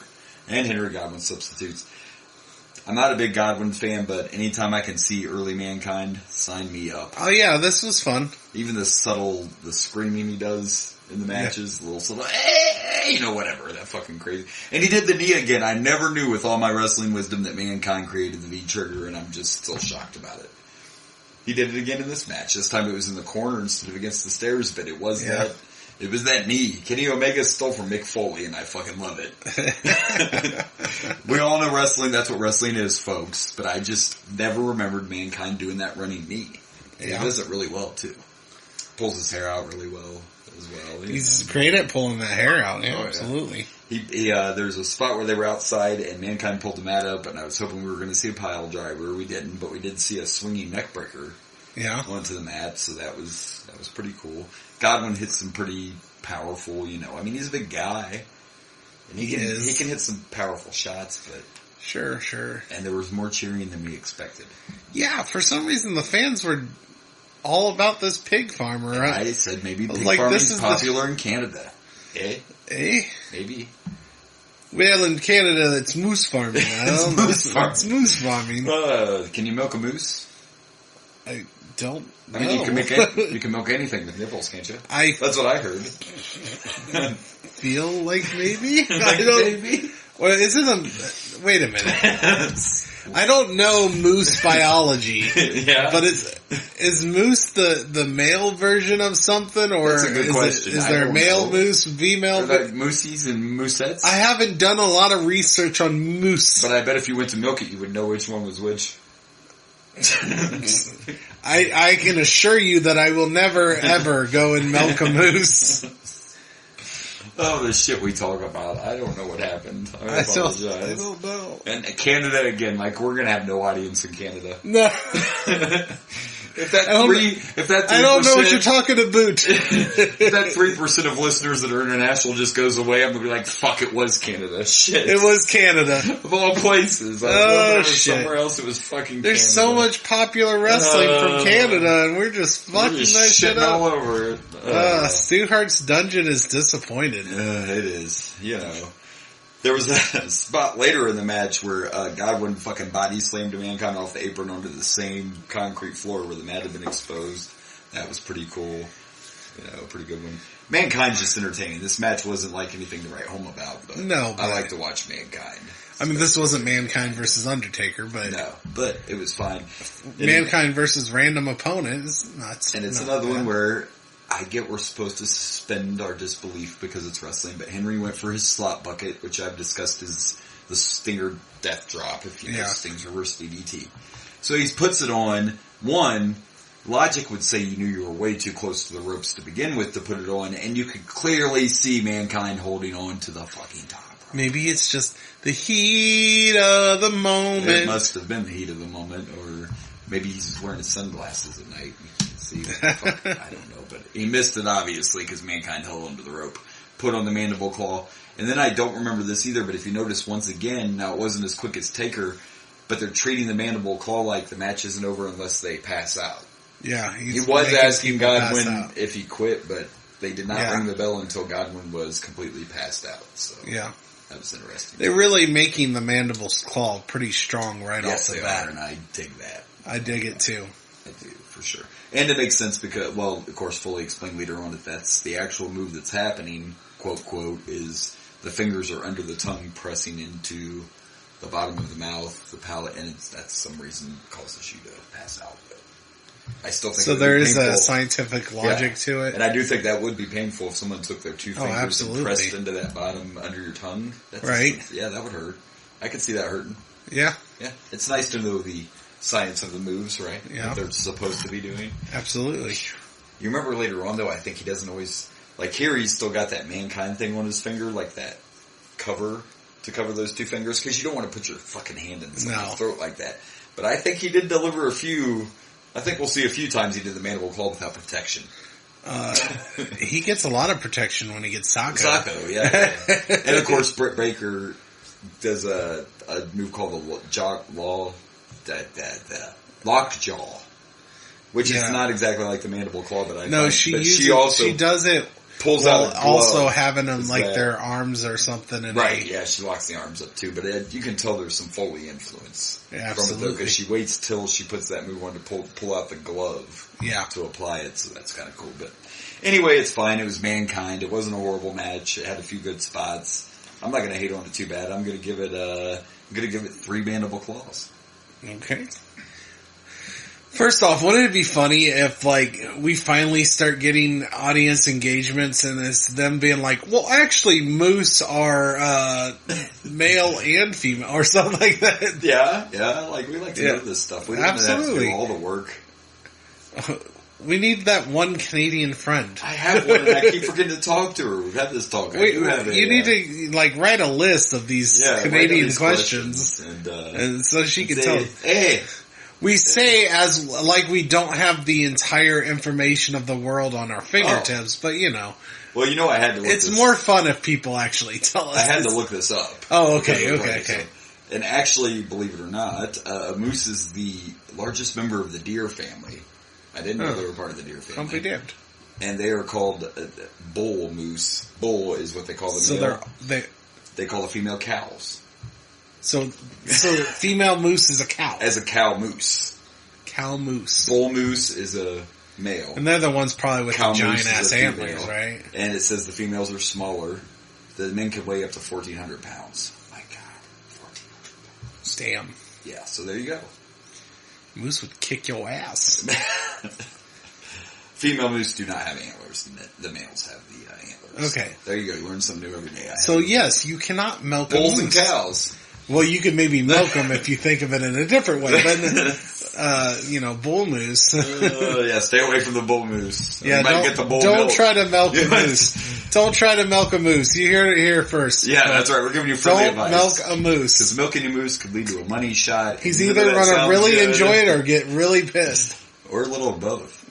S3: And Henry Godwin substitutes. I'm not a big Godwin fan, but anytime I can see early Mankind, sign me up.
S2: Oh yeah, this was fun.
S3: Even the screaming he does in the matches, the little subtle, hey, whatever, that fucking crazy. And he did the knee again. I never knew with all my wrestling wisdom that Mankind created the V-trigger, and I'm just still shocked about it. He did it again in this match. This time it was in the corner instead of against the stairs, but it was that knee. Kenny Omega stole from Mick Foley, and I fucking love it. We all know wrestling. That's what wrestling is, folks. But I just never remembered Mankind doing that running knee. And he does it really well, too. Pulls his hair out really well as well.
S2: He's great at pulling that hair out. Yeah, absolutely.
S3: There's a spot where they were outside, and Mankind pulled the mat up, and I was hoping we were going to see a pile driver. We didn't, but we did see a swinging neck breaker.
S2: Yeah.
S3: Onto the mat, so that was pretty cool. Godwin hits some pretty powerful, I mean, he's a big guy. And he can hit some powerful shots, but...
S2: Sure.
S3: And there was more cheering than we expected.
S2: Yeah, for some reason the fans were all about this pig farmer. Right?
S3: I said maybe pig farming is popular in Canada. Maybe.
S2: Well, in Canada, it's moose farming. It's moose farming.
S3: Can you milk a moose?
S2: I don't know.
S3: I mean, you can milk anything with nipples, can't you? That's what I heard.
S2: Feel like maybe? I don't... Maybe? Well, wait a minute. I don't know moose biology.
S3: Yeah.
S2: But is moose the male version of something, or
S3: that's a good question.
S2: Is there male moose, female?
S3: Are there moosies and moosettes?
S2: I haven't done a lot of research on moose.
S3: But I bet if you went to milk it, you would know which one was which.
S2: I can assure you that I will never ever go and milk a moose.
S3: Oh, the shit we talk about. I don't know what happened. I apologize.
S2: I don't know.
S3: And Canada again, we're going to have no audience in Canada.
S2: No.
S3: If that 3%,
S2: I don't know what you're talking about.
S3: If that 3% of listeners that are international just goes away, I'm going to be like, fuck, it was Canada. Shit.
S2: It was Canada.
S3: Of all places. I was somewhere else, it was fucking
S2: There's
S3: Canada.
S2: so much popular wrestling from Canada, and we're just fucking that shit up.
S3: All over it.
S2: Stu Hart's Dungeon is disappointed.
S3: It is. There was a spot later in the match where Godwin fucking body slammed Mankind off the apron onto the same concrete floor where the mat had been exposed. That was pretty cool. A pretty good one. Mankind's just entertaining. This match wasn't like anything to write home about, but I like to watch Mankind.
S2: I mean, this wasn't Mankind versus Undertaker, but...
S3: No, but it was fine.
S2: Mankind versus random opponent is nuts.
S3: And it's another one where... I get we're supposed to suspend our disbelief because it's wrestling, but Henry went for his slot bucket, which I've discussed is the Stinger death drop, if you know Sting's reverse DDT. So he puts it on. One, logic would say you knew you were way too close to the ropes to begin with to put it on, and you could clearly see Mankind holding on to the fucking top rope.
S2: Maybe it's just the heat of the moment.
S3: It must have been the heat of the moment, or maybe he's wearing his sunglasses at night. You can see what the fuck, I don't know, but he missed it obviously because Mankind held onto the rope, put on the mandible claw, and then I don't remember this either, but if you notice once again, now it wasn't as quick as Taker, but they're treating the mandible claw like the match isn't over unless they pass out.
S2: Yeah,
S3: he was asking Godwin if he quit, but they did not ring the bell until Godwin was completely passed out. So
S2: yeah,
S3: that was interesting.
S2: They're really making the mandible's claw pretty strong right off the bat.
S3: Yes, they are, and I dig that.
S2: I dig it too.
S3: I do, for sure. And it makes sense because, well, of course, fully explained later on that that's the actual move that's happening, quote, quote, is the fingers are under the tongue pressing into the bottom of the mouth, the palate, and that's some reason causes you to pass out. But I still think
S2: so. There is a scientific logic to it,
S3: and I do think that would be painful if someone took their two fingers and pressed into that bottom under your tongue.
S2: Right?
S3: Yeah, that would hurt. I could see that hurting.
S2: Yeah,
S3: yeah. It's nice to know the science of the moves, right?
S2: Yeah,
S3: that they're supposed to be doing.
S2: Absolutely.
S3: You remember later on, though, I think he doesn't always like here. He's still got that Mankind thing on his finger, like that cover to cover those two fingers, because you don't want to put your fucking hand in someone's throat like that. But I think he did deliver a few. I think we'll see a few times he did the mandible claw without protection.
S2: He gets a lot of protection when he gets Sacco.
S3: Sacco, yeah. And of course, Britt Baker does a move called the lockjaw, which is not exactly like the mandible claw that I
S2: No,
S3: find,
S2: she does it.
S3: Pulls out a glove.
S2: Also having them like their arms or something.
S3: Right, yeah, she locks the arms up too, but you can tell there's some Foley influence from it though, because she waits till she puts that move on to pull out the glove to apply it, so that's kind of cool. But anyway, it's fine. It was Mankind. It wasn't a horrible match. It had a few good spots. I'm not going to hate on it too bad. I'm going to give it 3 mandible claws.
S2: Okay. First off, wouldn't it be funny if, like, we finally start getting audience engagements and it's them being like, well, actually, moose are, male and female, or something like that?
S3: Yeah, like, we like to know this stuff. We don't have to do all the work.
S2: We need that one Canadian friend.
S3: I have one, and I keep forgetting to talk to her. We've had this talk.
S2: You need to, like, write a list of these Canadian questions. And so she can tell.
S3: Hey!
S2: We say as like we don't have the entire information of the world on our fingertips, but you know.
S3: Well, you know, I had to look
S2: It's more fun if people actually tell us.
S3: I had to look this up.
S2: Oh, okay.
S3: So, and actually, believe it or not, a moose is the largest member of the deer family. I didn't know they were part of the deer family.
S2: Don't be damned.
S3: And they are called bull moose. Bull is what they call the male. They call the female cows. So
S2: female moose is a cow.
S3: As a cow moose.
S2: Cow moose.
S3: Bull moose is a male.
S2: And they're the ones probably with the giant ass antlers, right?
S3: And it says the females are smaller. The men can weigh up to 1,400 pounds. My God. 1,400 pounds.
S2: Damn.
S3: Yeah, so there you go.
S2: Moose would kick your ass.
S3: Female moose do not have antlers. The males have the antlers.
S2: Okay.
S3: There you go. You learn something new every day.
S2: So yes, you cannot milk a moose.
S3: Bulls and cows.
S2: Well, you could maybe milk them if you think of it in a different way. But, bull moose.
S3: Yeah, stay away from the bull moose.
S2: Yeah, don't try to milk a moose. Don't try to milk a moose. You hear it here first.
S3: Yeah, that's right. We're giving you friendly advice.
S2: Don't milk a moose.
S3: Because milking a moose could lead to a money shot.
S2: He's either going to really enjoy it or get really pissed.
S3: Or a little of both.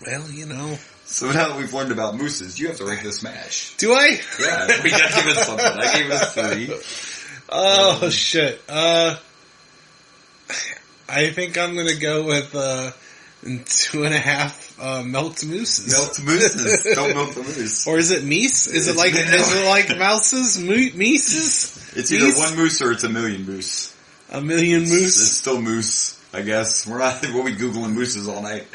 S2: Well, you know.
S3: So now that we've learned about mooses, you have to rank this match.
S2: Do I?
S3: Yeah, we gotta give it something. I gave it a 3.
S2: Oh, shit. I think I'm gonna go with, 2.5, milked mooses.
S3: Milked mooses. Don't milk the moose.
S2: Or is it meese? Is it like mouses? Meeses?
S3: It's either one moose or it's a million moose.
S2: A million moose?
S3: It's still moose, I guess. We'll be Googling mooses all night.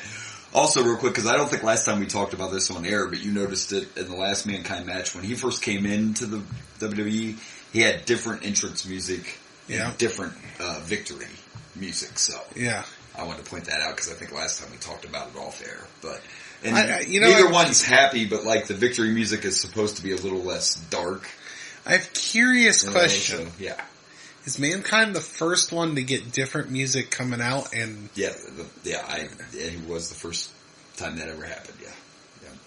S3: Also, real quick, because I don't think last time we talked about this on air, but you noticed it in the last Mankind match. When he first came into the WWE, he had different entrance music and different victory music. So I wanted to point that out because I think last time we talked about it off air. But neither one's happy, but like the victory music is supposed to be a little less dark.
S2: I have a curious question.
S3: So, yeah.
S2: Is Mankind the first one to get different music coming out? And
S3: he was the first time that ever happened. Yeah.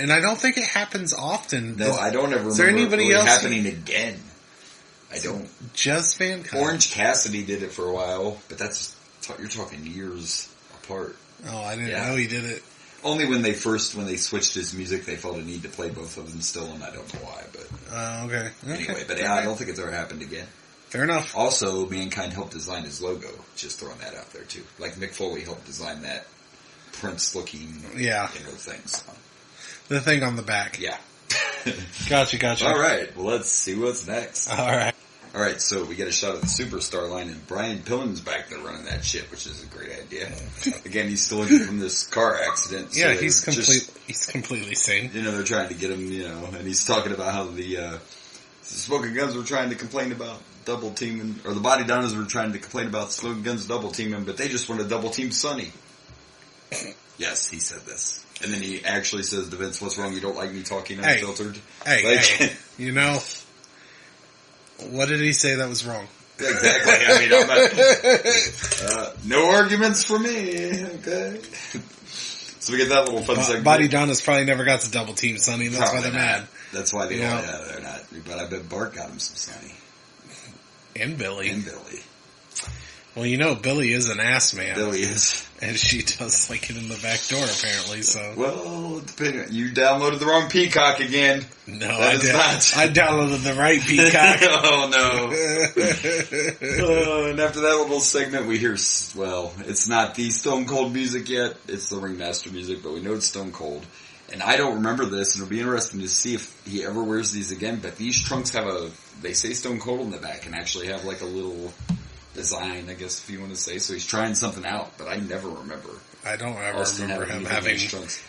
S2: And I don't think it happens often.
S3: No, I don't ever
S2: there
S3: remember
S2: anybody
S3: it
S2: else
S3: happening again. I don't.
S2: Just Mankind.
S3: Orange Cassidy did it for a while, but you're talking years apart.
S2: Oh, I didn't know he did it.
S3: Only when they switched his music, they felt a need to play both of them still, and I don't know why, but...
S2: okay.
S3: Anyway, but I don't think it's ever happened again.
S2: Fair enough.
S3: Also, Mankind helped design his logo, just throwing that out there, too. Like, Mick Foley helped design that Prince-looking, thing, so...
S2: The thing on the back.
S3: Yeah.
S2: Gotcha.
S3: Alright, well, let's see what's next.
S2: Alright,
S3: so we get a shot of the Superstar line, and Brian Pillman's back there running that shit, which is a great idea. Again, he's still injured from this car accident. So
S2: he's completely sane.
S3: They're trying to get him, and he's talking about how the Smoking Guns were trying to complain about double teaming, or the Body Donnas were trying to complain about Smoking Guns double teaming, but they just want to double team Sonny. Yes, he said this. And then he actually says to Vince, "What's wrong? You don't like me talking unfiltered?"
S2: Hey, what did he say that was wrong?
S3: Exactly. I mean, I'm not, no arguments for me. Okay. So we get that little fun segment.
S2: Body Donna's probably never got to double team Sonny. That's why they're mad.
S3: That's why they're not. But I bet Bart got him some Sonny.
S2: And Billy. Well, Billy is an ass man.
S3: Billy is.
S2: And she does like it in the back door, apparently, so.
S3: Well, you downloaded the wrong Peacock again.
S2: No, I downloaded the right Peacock.
S3: Oh, no. And after that little segment, we hear, it's not the Stone Cold music yet. It's the Ringmaster music, but we know it's Stone Cold. And I don't remember this, and it'll be interesting to see if he ever wears these again, but these trunks they say Stone Cold on the back, and actually have like a little design, I guess, if you want to say. So he's trying something out, but I never remember.
S2: I don't ever remember him having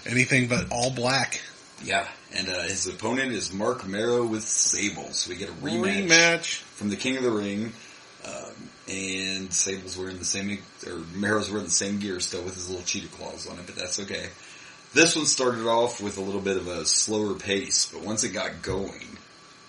S2: anything but all black.
S3: Yeah, and his opponent is Mark Marrow with Sable. So we get a rematch from the King of the Ring. And Sable's wearing Marrow's wearing the same gear still with his little cheetah claws on it, but that's okay. This one started off with a little bit of a slower pace, but once it got going,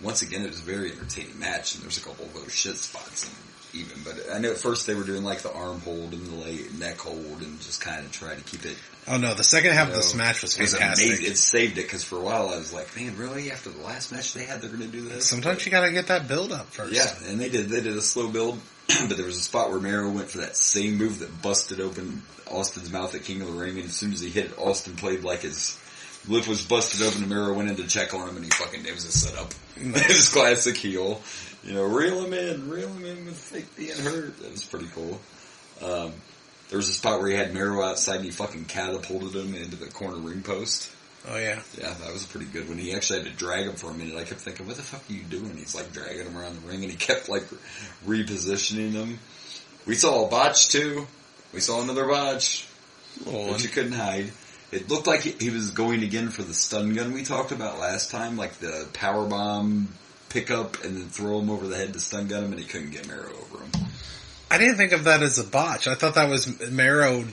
S3: once again, it was a very entertaining match, and there's a couple of those shit spots even, but I know at first they were doing like the arm hold and the neck hold and just kind of try to keep it.
S2: Oh no, the second half of this match was fantastic.
S3: It saved it, because for a while I was like, man, really? After the last match they had, they're going to do this?
S2: Sometimes you got to get that build up first.
S3: Yeah, and they did a slow build, but there was a spot where Marrow went for that same move that busted open Austin's mouth at King of the Ring, and as soon as he hit it, Austin played like his lip was busted open, and Marrow went in to check on him, and it was a setup. His classic heel. Reel him in with fake being hurt. That was pretty cool. There was a spot where he had Marrow outside and he fucking catapulted him into the corner ring post.
S2: Oh yeah.
S3: Yeah, that was pretty good when he actually had to drag him for a minute. I kept thinking, what the fuck are you doing? He's like dragging him around the ring, and he kept like repositioning him. We saw a botch too. We saw another botch, which you couldn't hide. It looked like he was going again for the stun gun we talked about last time, like the power bomb pick up and then throw him over the head to stun gun him, and he couldn't get Marrow over him.
S2: I didn't think of that as a botch. I thought that was Marrow.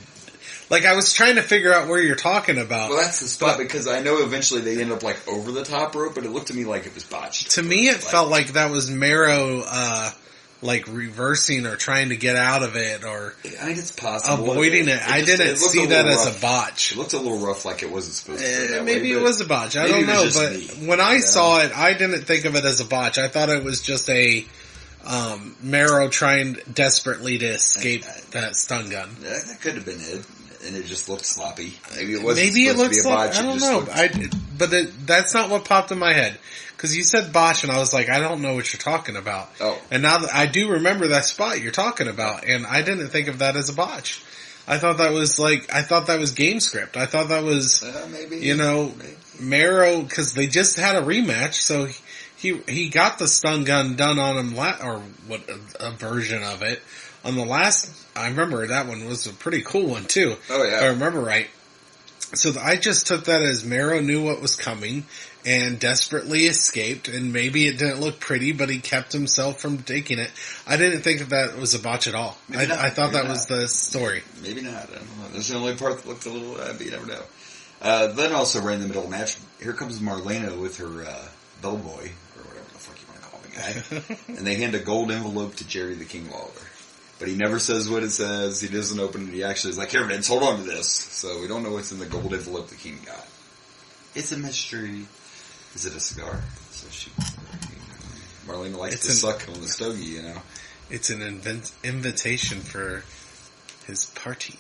S2: Like, I was trying to figure out where you're talking about.
S3: Well, that's the spot, because I know eventually they end up like over the top rope, but it looked to me like it was botched.
S2: To me, it felt like that was Marrow, like reversing or trying to get out of it, or
S3: I think it's possible
S2: avoiding it. I didn't see that as a botch.
S3: It looked a little rough, like it wasn't supposed to. That
S2: maybe
S3: way,
S2: it was a botch. I don't know, but when I saw it, I didn't think of it as a botch. I thought it was just a Marrow trying desperately to escape that stun gun.
S3: Yeah, that could have been it, and it just looked sloppy. Maybe it wasn't.
S2: Maybe it
S3: supposed
S2: looks
S3: to be a botch.
S2: I don't know. But that's not what popped in my head. Because you said botch, and I was like, I don't know what you're talking about.
S3: Oh.
S2: And now that I do remember that spot you're talking about, and I didn't think of that as a botch. I thought that was game script. I thought that was,
S3: maybe.
S2: Marrow, because they just had a rematch, so he got the stun gun done on him, or what, a version of it. On the last, I remember that one was a pretty cool one too.
S3: Oh yeah.
S2: If I remember right. So I just took that as Marrow knew what was coming and desperately escaped, and maybe it didn't look pretty, but he kept himself from taking it. I didn't think that was a botch at all. I thought that was the story.
S3: Maybe not. I don't know. That's the only part that looked a little, but you never know. Then also right in the middle of the match, here comes Marlena with her bellboy, or whatever the fuck you want to call him guy. And they hand a gold envelope to Jerry the King Lawler. But he never says what it says. He doesn't open it. He actually is like, here, Vince, hold on to this. So we don't know what's in the gold envelope the King got. It's a mystery. Is it a cigar? So Marlena likes to suck on the stogie, you know.
S2: It's an invitation for his party.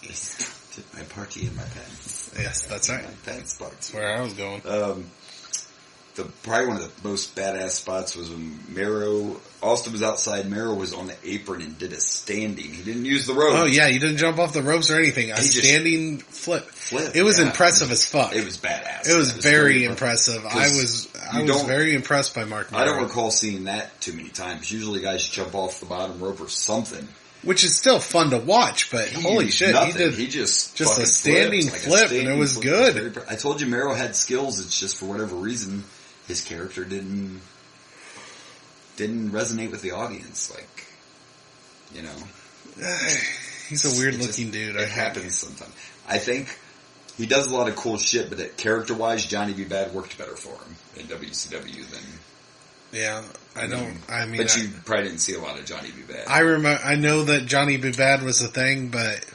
S3: My party in my pants.
S2: Yes, that's right.
S3: My pants party.
S2: That's where I was going.
S3: Probably one of the most badass spots was when Austin was outside, Mero was on the apron and did a standing. He didn't use the rope.
S2: Oh yeah, you didn't jump off the ropes or anything. A standing flip. It was impressive as fuck.
S3: It was badass.
S2: It was very impressive. I was very impressed by Mark Mero.
S3: I don't recall seeing that too many times. Usually guys jump off the bottom rope or something.
S2: Which is still fun to watch, but holy shit, he just a standing flip, and it was good.
S3: I told you Mero had skills, it's just for whatever reason his character didn't resonate with the audience, like, you know.
S2: He's a weird looking dude.
S3: It happens sometimes. I think he does a lot of cool shit, but character wise, Johnny B. Bad worked better for him in WCW than.
S2: Yeah, but
S3: you probably didn't see a lot of Johnny B. Bad.
S2: I know that Johnny B. Bad was a thing, but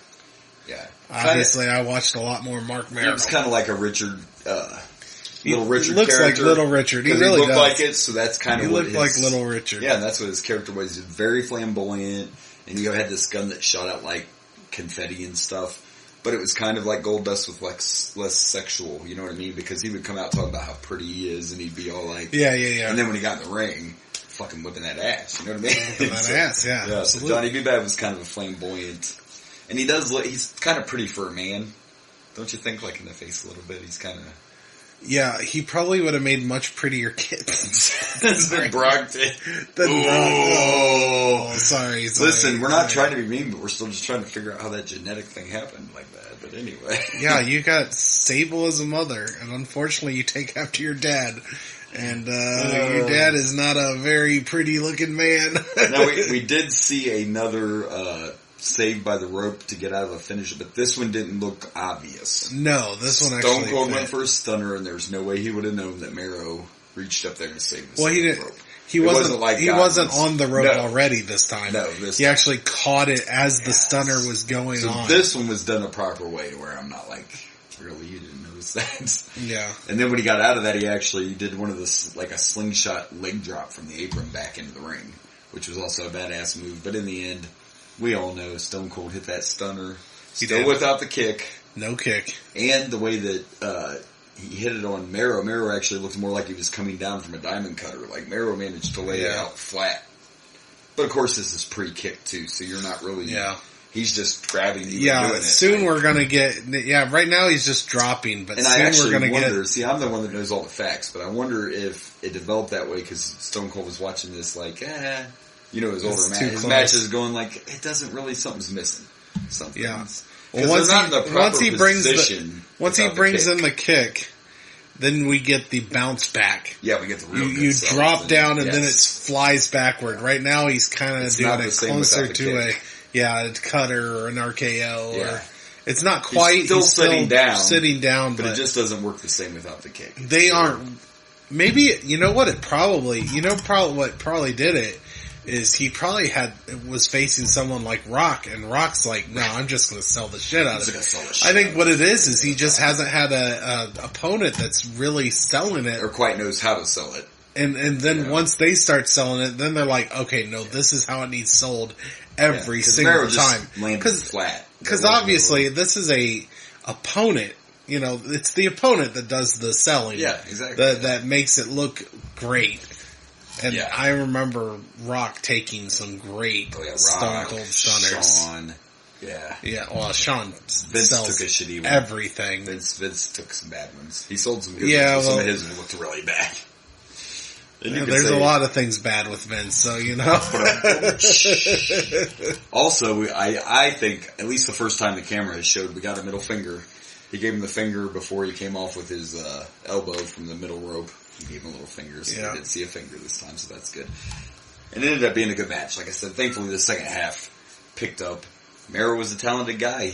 S3: yeah,
S2: obviously I watched a lot more Mark Mero.
S3: It was kind of like a Richard. Little Richard
S2: he looks
S3: character.
S2: like Little Richard. He really
S3: looked
S2: does.
S3: like it, so that's kind of what
S2: he looked like Little Richard.
S3: Yeah, and that's what his character was. He was very flamboyant, and he had this gun that shot out like confetti and stuff. But it was kind of like Gold Dust with less sexual, you know what I mean? Because he would come out talking about how pretty he is, and he'd be all like,
S2: yeah.
S3: And then when he got in the ring, fucking whipping that ass, you know what I mean?
S2: Whipping that ass, yeah.
S3: Yeah, so Johnny B. Bad was kind of a flamboyant, and he's kind of pretty for a man. Don't you think, like in the face a little bit? He's kind of.
S2: Yeah, he probably would have made much prettier kids
S3: than Brock did.
S2: Oh, sorry.
S3: Listen, we're not trying to be mean, but we're still just trying to figure out how that genetic thing happened like that. But anyway.
S2: Yeah, you got Sable as a mother, and unfortunately you take after your dad. And your dad is not a very pretty looking man.
S3: Now, we did see another saved by the rope to get out of a finish, but this one didn't look obvious.
S2: No, this one actually
S3: Stone Cold went for a stunner, and there's no way he would have known that Mero reached up there to save the rope.
S2: He wasn't on the rope already this time.
S3: No,
S2: he actually caught it as the stunner was going on.
S3: This one was done a proper way, where I'm not like, really, you didn't notice that?
S2: Yeah.
S3: And then when he got out of that, he actually did one of the like a slingshot leg drop from the apron back into the ring, which was also a badass move. But in the end, we all know Stone Cold hit that stunner. Still without the kick.
S2: No kick.
S3: And the way that he hit it on Mero. Mero actually looked more like he was coming down from a diamond cutter. Like Mero managed to lay it out flat. But of course this is pre-kick too, so you're not really...
S2: Yeah.
S3: He's just grabbing you
S2: and
S3: doing it.
S2: Soon we're going to get... Yeah, right now he's just dropping, but
S3: and
S2: soon
S3: I actually
S2: we're going to
S3: get... See, I'm the one that knows all the facts, but I wonder if it developed that way because Stone Cold was watching this like, you know, his older match. His match is going like, it doesn't really, something's missing. Something's...
S2: Well, once he brings in the kick, then we get the bounce back.
S3: Yeah, we get the real
S2: You drop down and then it flies backward. Right now he's kind of doing it closer to a cutter or an RKO.
S3: Yeah.
S2: Or it's not quite.
S3: He's still sitting
S2: down,
S3: but it just doesn't work the same without the kick.
S2: They aren't. Maybe you know what what probably did it. Is he probably was facing someone like Rock, and Rock's like, no, I'm just going to sell the shit out of it. I think what it is he just hasn't had a opponent that's really selling it.
S3: Or quite knows how to sell it.
S2: And then once they start selling it, then they're like, okay, no, this is how it needs sold every single time. Because obviously this is a opponent. You know, it's the opponent that does the selling.
S3: Yeah, exactly.
S2: That makes it look great. And I remember Rock taking some great Stone Cold stunners.
S3: Shawn. Yeah.
S2: Yeah, well, Shawn
S3: Vince
S2: sells
S3: took a shitty one.
S2: Everything.
S3: Vince took some bad ones. He sold some good ones, some of his looked really bad.
S2: There's a lot of things bad with Vince, so you know.
S3: Also, I think, at least the first time the camera has showed, we got a middle finger. He gave him the finger before he came off with his elbow from the middle rope. He gave him a little finger, so we didn't see a finger this time, so that's good. And it ended up being a good match. Like I said, thankfully the second half picked up. Mero was a talented guy.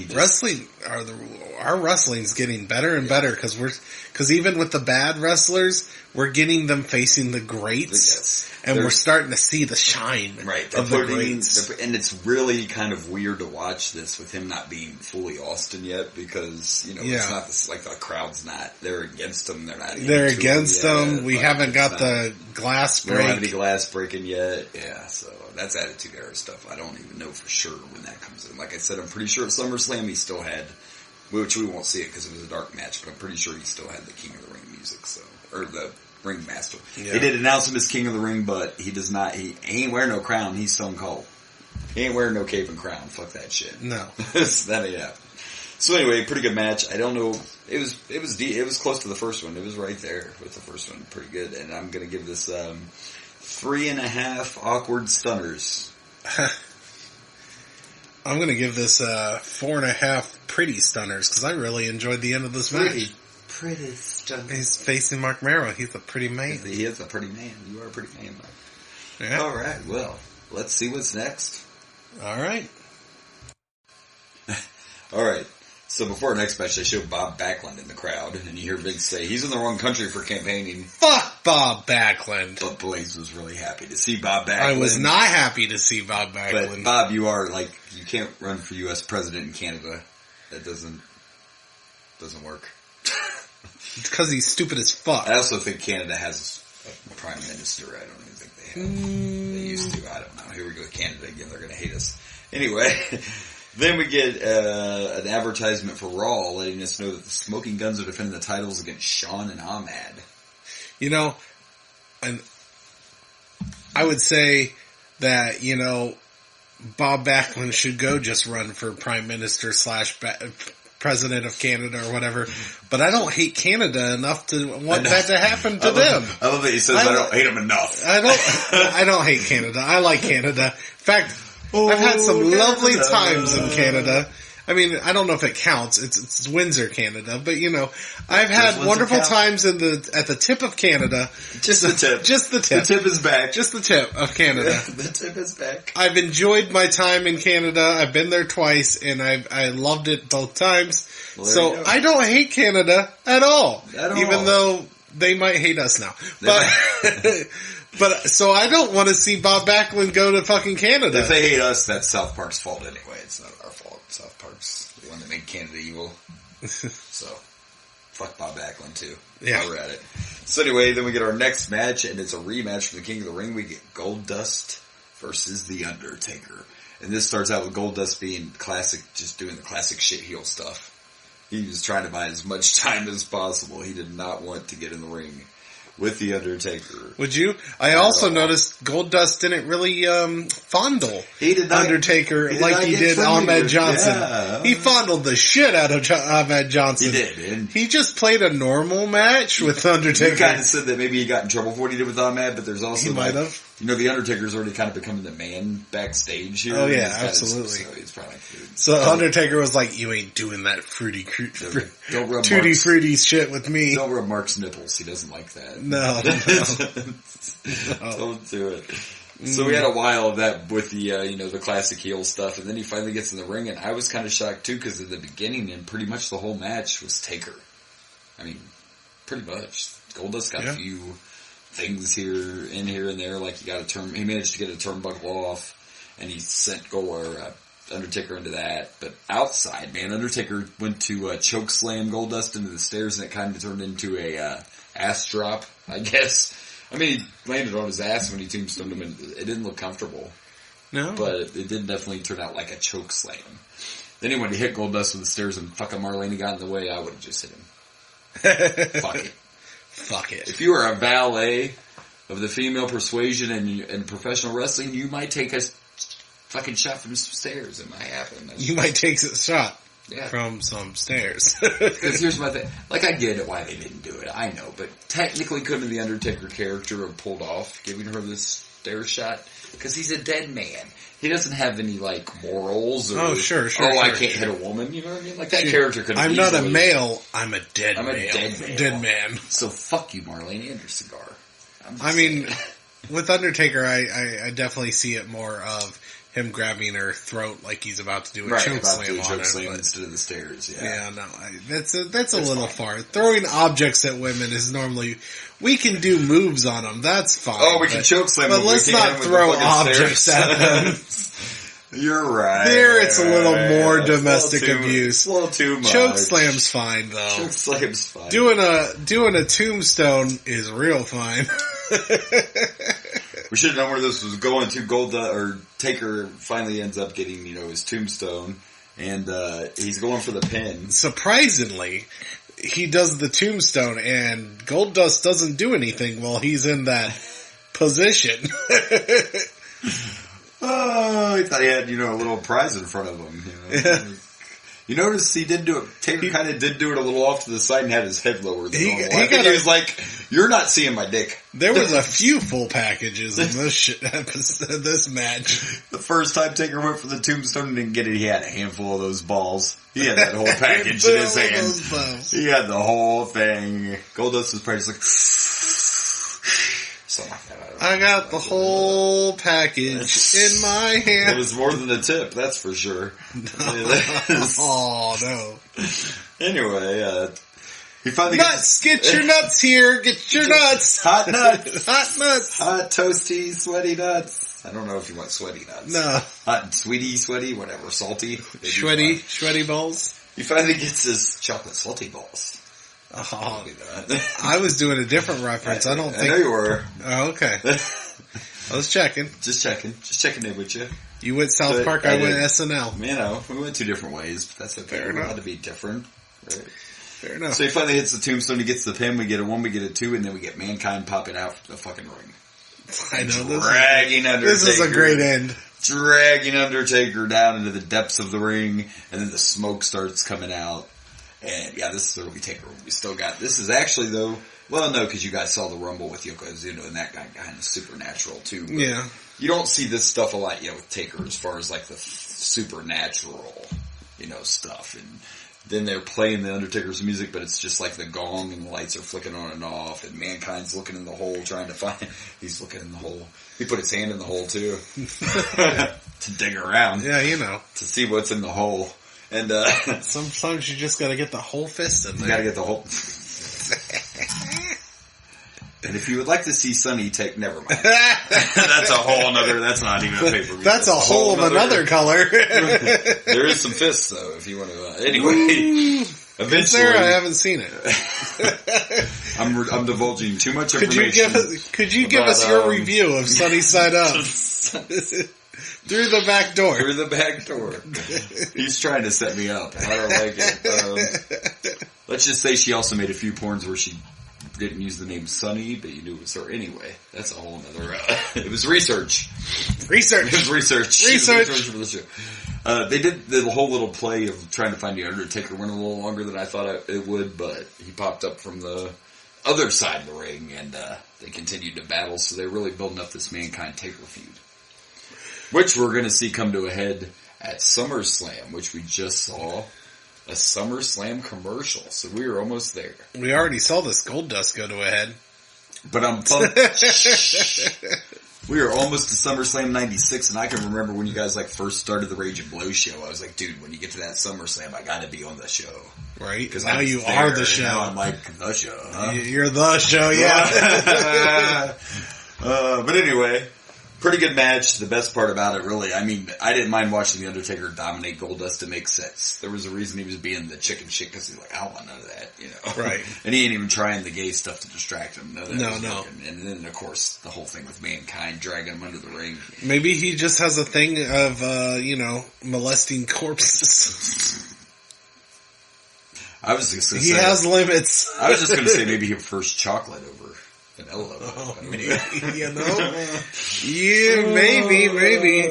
S3: Our wrestling's
S2: getting better and better because even with the bad wrestlers, we're getting them facing the greats, And we're starting to see the shine of the greats.
S3: And it's really kind of weird to watch this with him not being fully Austin yet because, it's not this, like the crowd's not, they're against him. They're against
S2: him. We haven't got the glass break.
S3: We don't have any glass breaking yet. Yeah, so that's Attitude Era stuff. I don't even know for sure when that comes in. Like I said, I'm pretty sure at SummerSlam he still had, which we won't see it because it was a dark match, but I'm pretty sure he still had the King of the Ring music, or the Ringmaster. Yeah. They did announce him as King of the Ring, but he does not, he ain't wearing no crown, he's Stone Cold. He ain't wearing no cape and crown, fuck that shit.
S2: No.
S3: That ain't happening. So anyway, pretty good match. I don't know, it was close to the first one, it was right there with the first one, pretty good, and I'm gonna give this, 3.5 awkward stunners.
S2: I'm gonna give this, 4.5 pretty stunners, because I really enjoyed the end of this match.
S3: Pretty stunners.
S2: He's facing Mark Merrow. He's a pretty man.
S3: He is a pretty man. You are a pretty man, though.
S2: Yeah.
S3: All right. Well, let's see what's next.
S2: All right.
S3: All right. So before our next match, they show Bob Backlund in the crowd, and you hear Vince say he's in the wrong country for campaigning.
S2: Fuck Bob Backlund.
S3: But Blaze was really happy to see Bob Backlund.
S2: I was not happy to see Bob Backlund.
S3: But Bob, you can't run for U.S. president in Canada. That doesn't work.
S2: Because he's stupid as fuck.
S3: I also think Canada has a prime minister. I don't even think they have. They used to. I don't know. Here we go with Canada again. They're going to hate us. Anyway, then we get an advertisement for Raw letting us know that the Smoking Guns are defending the titles against Shawn and Ahmed.
S2: And I would say that, Bob Backlund should go just run for prime minister / president of Canada or whatever, but I don't hate Canada enough to want that to happen to them.
S3: I love that he says I don't hate them enough.
S2: I don't hate Canada. I like Canada. In fact, I've had some lovely times in Canada. I mean, I don't know if it counts. It's Windsor, Canada, but I've had wonderful times at the tip of Canada.
S3: Just the tip.
S2: Just the tip.
S3: The tip is back.
S2: Just the tip of Canada.
S3: The tip is back.
S2: I've enjoyed my time in Canada. I've been there twice, and I loved it both times. Well, so I don't hate Canada at all. Even though they might hate us now. But so I don't want to see Bob Backlund go to fucking Canada.
S3: If they hate us, that's South Park's fault anyway. It's not our fault. South Park's the one that made Canada evil. So, fuck Bob Backlund too.
S2: Yeah.
S3: While we're at it. So anyway, then we get our next match, and it's a rematch for the King of the Ring. We get Goldust versus The Undertaker. And this starts out with Goldust being classic, just doing the classic shit heel stuff. He was trying to buy as much time as possible. He did not want to get in the ring with The Undertaker.
S2: Would you? I also noticed Goldust didn't really fondle Undertaker like he did Ahmed Johnson.
S3: Yeah.
S2: He fondled the shit out of Ahmed Johnson.
S3: He did. And
S2: he just played a normal match with Undertaker.
S3: You kind of said that maybe he got in trouble for what he did with Ahmed, but there's also
S2: he might have.
S3: The Undertaker's already kind of becoming the man backstage here.
S2: Oh yeah, absolutely.
S3: So he's probably
S2: so Undertaker was like, "You ain't doing that tutti fruity shit with me.
S3: Don't rub Mark's nipples. He doesn't like that.
S2: No.
S3: Don't do it." So we had a while of that with the the classic heel stuff, and then he finally gets in the ring, and I was kind of shocked too because at the beginning and pretty much the whole match was Taker. I mean, pretty much. Goldust got a few things here and there, like he managed to get a turnbuckle off, and he sent Undertaker into that. But outside, man, Undertaker went to choke slam Goldust into the stairs, and it kind of turned into a ass drop, I guess. I mean, he landed on his ass when he tombstoned him, and it didn't look comfortable.
S2: No.
S3: But it did definitely turn out like a choke slam. Then he went to hit Goldust with the stairs, and fucking Marlene got in the way, I would have just hit him. Fuck it.
S2: Fuck it.
S3: If you are a valet of the female persuasion and professional wrestling, you might take a fucking shot from some stairs. It might happen.
S2: You might take a shot from some stairs.
S3: Because here's my thing. Like, I get it why they didn't do it. I know. But technically, couldn't the Undertaker character have pulled off giving her this stair shot? Because he's a dead man. He doesn't have any, morals or...
S2: Oh, sure.
S3: I can't hit a woman, you know what I mean? Like, that character could have
S2: I'm not a male, I'm a dead man.
S3: I'm a dead man.
S2: Dead man.
S3: So, fuck you, Marlene, and your cigar.
S2: With Undertaker, I definitely see it more of him grabbing her throat like he's about to do a
S3: Right,
S2: choke
S3: about to do
S2: slam
S3: a
S2: on
S3: choke
S2: her.
S3: slam
S2: But,
S3: instead of the stairs. Yeah.
S2: yeah, no, that's a little far. Throwing objects at women is normally, we can do moves on them. That's fine.
S3: Oh, we can choke slam them.
S2: But let's
S3: We can't
S2: not
S3: hit them
S2: throw
S3: with the fucking
S2: objects
S3: stairs.
S2: at them.
S3: You're right.
S2: There, it's a little more
S3: It's a
S2: domestic
S3: little
S2: abuse.
S3: It's a little too much.
S2: Choke slam's fine though.
S3: Choke slam's fine.
S2: Doing a tombstone is real fine.
S3: We should have known where this was going to. Or Taker finally ends up getting, his tombstone, and he's going for the pin.
S2: Surprisingly, he does the tombstone, and Goldust doesn't do anything while he's in that position.
S3: Oh, he thought he had, a little prize in front of him. You notice he did do it. Taker kind of did do it a little off to the side and had his head lower than normal. I think he was like, "You're not seeing my dick."
S2: There was a few full packages in this match.
S3: The first time Taker went for the tombstone and didn't get it, he had a handful of those balls. He had that whole package in his hand. He had the whole thing. Goldust was probably just like, something like that.
S2: I got the whole package in my hand.
S3: It was more than a tip, that's for sure.
S2: Oh no!
S3: Anyway, he finally
S2: nuts. Get your nuts here. Get your nuts.
S3: Hot nuts.
S2: Hot nuts.
S3: Hot toasty sweaty nuts. I don't know if you want sweaty nuts.
S2: No.
S3: Hot and sweaty, whatever, salty.
S2: Shreddy balls.
S3: He finally gets his chocolate salty balls.
S2: Oh, I was doing a different reference. I don't think.
S3: I know you were.
S2: Oh, okay. I was checking.
S3: Just checking in with you.
S2: You went South Park, I went SNL.
S3: We went two different ways, but that's okay.
S2: Fair
S3: We're
S2: enough.
S3: allowed to be different. Right?
S2: Fair enough.
S3: So he finally hits the tombstone, he gets the pin, we get a 1, we get a 2, and then we get Mankind popping out from the fucking ring.
S2: I know
S3: dragging Undertaker.
S2: This is a great end.
S3: Dragging Undertaker down into the depths of the ring, and then the smoke starts coming out. And yeah, this is early Taker. We still got, this is actually though, well no, because you guys saw the Rumble with Yokozuna, and that guy kind of supernatural too. But
S2: yeah.
S3: You don't see this stuff a lot yet with Taker as far as like the supernatural, stuff. And then they're playing the Undertaker's music, but it's just like the gong and the lights are flicking on and off, and Mankind's looking in the hole trying to find, he's looking in the hole. He put his hand in the hole too. To dig around.
S2: Yeah,
S3: to see what's in the hole. And,
S2: sometimes you just gotta get the whole fist in there.
S3: You gotta get the whole... And if you would like to see Sonny take... Never mind. That's a whole nother... That's not even a pay-per-view.
S2: That's a whole of another color.
S3: There is some fists, though, if you want to... anyway, eventually...
S2: I haven't seen it.
S3: I'm divulging too much information.
S2: Could you give us your review of Sunny Side Up? Through the back door.
S3: Through the back door. He's trying to set me up. I don't like it. Let's just say she also made a few porns where she didn't use the name Sunny, but you knew it was her anyway. That's a whole nother... it was research. It was research. Research for the show. They did the whole little play of trying to find the Undertaker went a little longer than I thought it would, but he popped up from the other side of the ring, and they continued to battle, so they're really building up this Mankind Taker feud. Which we're going to see come to a head at SummerSlam, which we just saw a SummerSlam commercial. So we were almost there.
S2: We already saw this Goldust go to a head.
S3: But I'm pumped. We were almost to SummerSlam 96, and I can remember when you guys first started the Rage and Blow show. I was like, dude, when you get to that SummerSlam, I got to be on the show.
S2: Right?
S3: Because
S2: now you are the show.
S3: Now I'm like, the show, huh?
S2: You're the show, yeah.
S3: But anyway... Pretty good match. The best part about it, really, I mean, I didn't mind watching The Undertaker dominate Goldust to make sense. There was a reason he was being the chicken shit, because he's like, I don't want none of that,
S2: Right.
S3: And he ain't even trying the gay stuff to distract him. No. And then, of course, the whole thing with Mankind dragging him under the ring.
S2: Maybe he just has a thing of, molesting corpses.
S3: I was just going to
S2: say... He has limits.
S3: I was just going to say maybe he prefers chocolate over... vanilla.
S2: Yeah, maybe.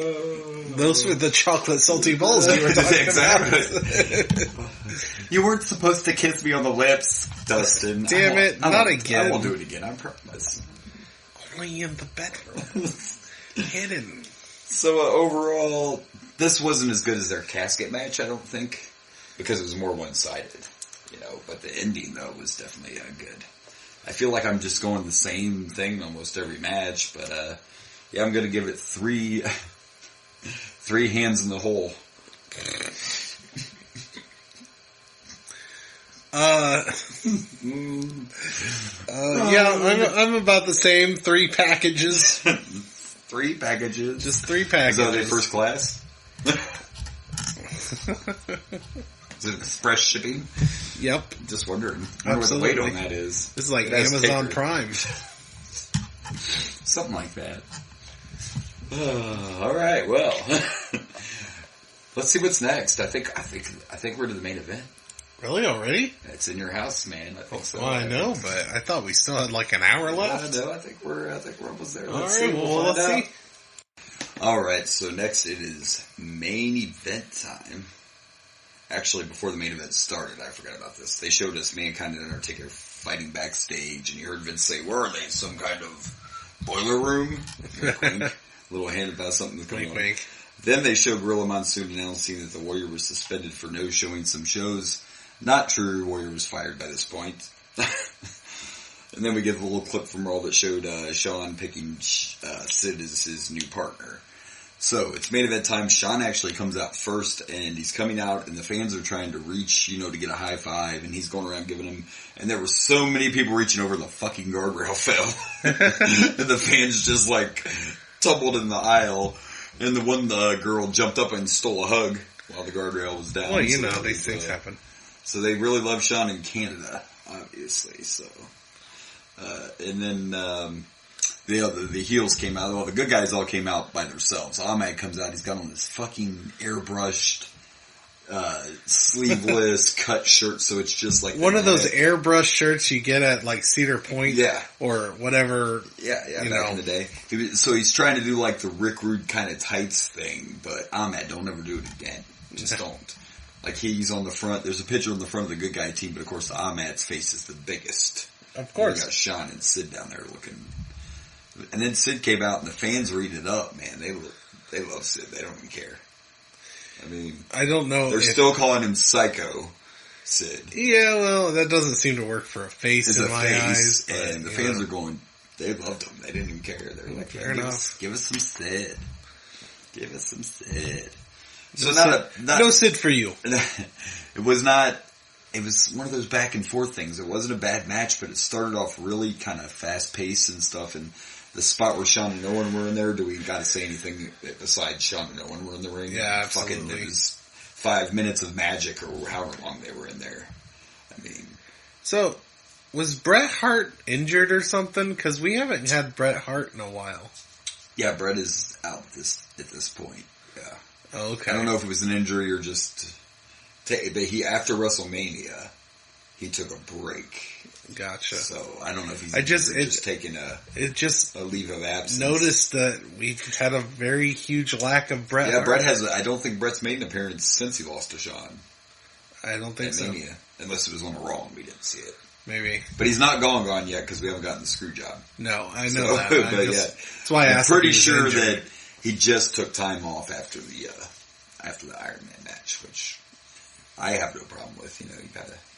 S2: Those were the chocolate salty balls you were talking about.
S3: You weren't supposed to kiss me on the lips, Dustin.
S2: Damn it, not again.
S3: I won't do it again, I promise.
S2: Only in the bedroom. Hidden.
S3: So overall, this wasn't as good as their casket match, I don't think, because it was more one-sided. But the ending, though, was definitely good. I feel like I'm just going the same thing almost every match, but I'm going to give it 3 3 hands in the hole.
S2: Yeah, I'm about the same. 3 packages.
S3: 3 packages?
S2: Just 3 packages.
S3: Is that their first class? Is it express shipping?
S2: Yep.
S3: Just wondering. I wonder what the weight on that is.
S2: This is like Amazon Prime.
S3: Something like that. All right. Well, let's see what's next. I think we're to the main event.
S2: Really? Already?
S3: It's in your house, man. I think so.
S2: Well, I know, but I thought we still had like an hour left.
S3: No, I think we're almost there.
S2: Let's see. Let's see.
S3: All right. So next it is main event time. Actually, before the main event started, I forgot about this. They showed us Mankind and Undertaker fighting backstage, and you heard Vince say, "Where are they? Some kind of boiler room?" Wink, wink. Little hint about something that's going on.
S2: Wink.
S3: Then they showed Gorilla Monsoon announcing that the Warrior was suspended for no showing some shows. Not true. Warrior was fired by this point. And then we get a little clip from Raw that showed Shawn picking Sid as his new partner. So it's main event time. Shawn actually comes out first, and he's coming out, and the fans are trying to reach, to get a high five, and he's going around giving them. And there were so many people reaching over, the fucking guardrail fell, and the fans just tumbled in the aisle. And the one girl jumped up and stole a hug while the guardrail was down.
S2: Well, these things happen.
S3: So they really love Shawn in Canada, obviously. So, and then the heels came out. Well, the good guys all came out by themselves. Ahmed comes out. He's got on this fucking airbrushed, sleeveless cut shirt. So it's just like
S2: one of those airbrush shirts you get at Cedar Point,
S3: yeah,
S2: or whatever.
S3: Yeah, back in the day. So he's trying to do the Rick Rude kind of tights thing, but Ahmed, don't ever do it again. Just don't. He's on the front. There's a picture on the front of the good guy team, but of course Ahmed's face is the biggest.
S2: Of course.
S3: You got Shawn and Sid down there looking. And then Sid came out, and the fans were eating it up, man. They love Sid. They don't even care. I mean,
S2: I don't know.
S3: They're still calling him Psycho Sid.
S2: Yeah, well, that doesn't seem to work for a face in my eyes.
S3: And the fans are going, they loved him. They didn't even care. They were like,
S2: fair enough.
S3: Give us some Sid. Give us some Sid. So
S2: no Sid for you.
S3: It was not. It was one of those back and forth things. It wasn't a bad match, but it started off really kind of fast paced and stuff. And the spot where Shawn and Owen were in there, do we got to say anything besides Shawn and Owen were in the ring?
S2: Yeah, absolutely.
S3: It was 5 minutes of magic, or however long they were in there. I mean,
S2: so was Bret Hart injured or something? Because we haven't had Bret Hart in a while.
S3: Yeah, Bret is out at this point. Yeah.
S2: Oh, okay.
S3: I don't know if it was an injury or just. But after WrestleMania, he took a break.
S2: Gotcha.
S3: So I don't know if he's just taking a leave of absence.
S2: Noticed that we've had a very huge lack of Bret.
S3: Yeah, Bret has. I don't think Bret's made an appearance since he lost to Shawn.
S2: I don't think so.
S3: Mania, unless it was on a Raw and we didn't see it.
S2: Maybe.
S3: But he's not gone yet because we haven't gotten the screw job.
S2: No, I know that. That's why I asked.
S3: I'm pretty sure that he just took time off after the Iron Man match, which I have no problem with. You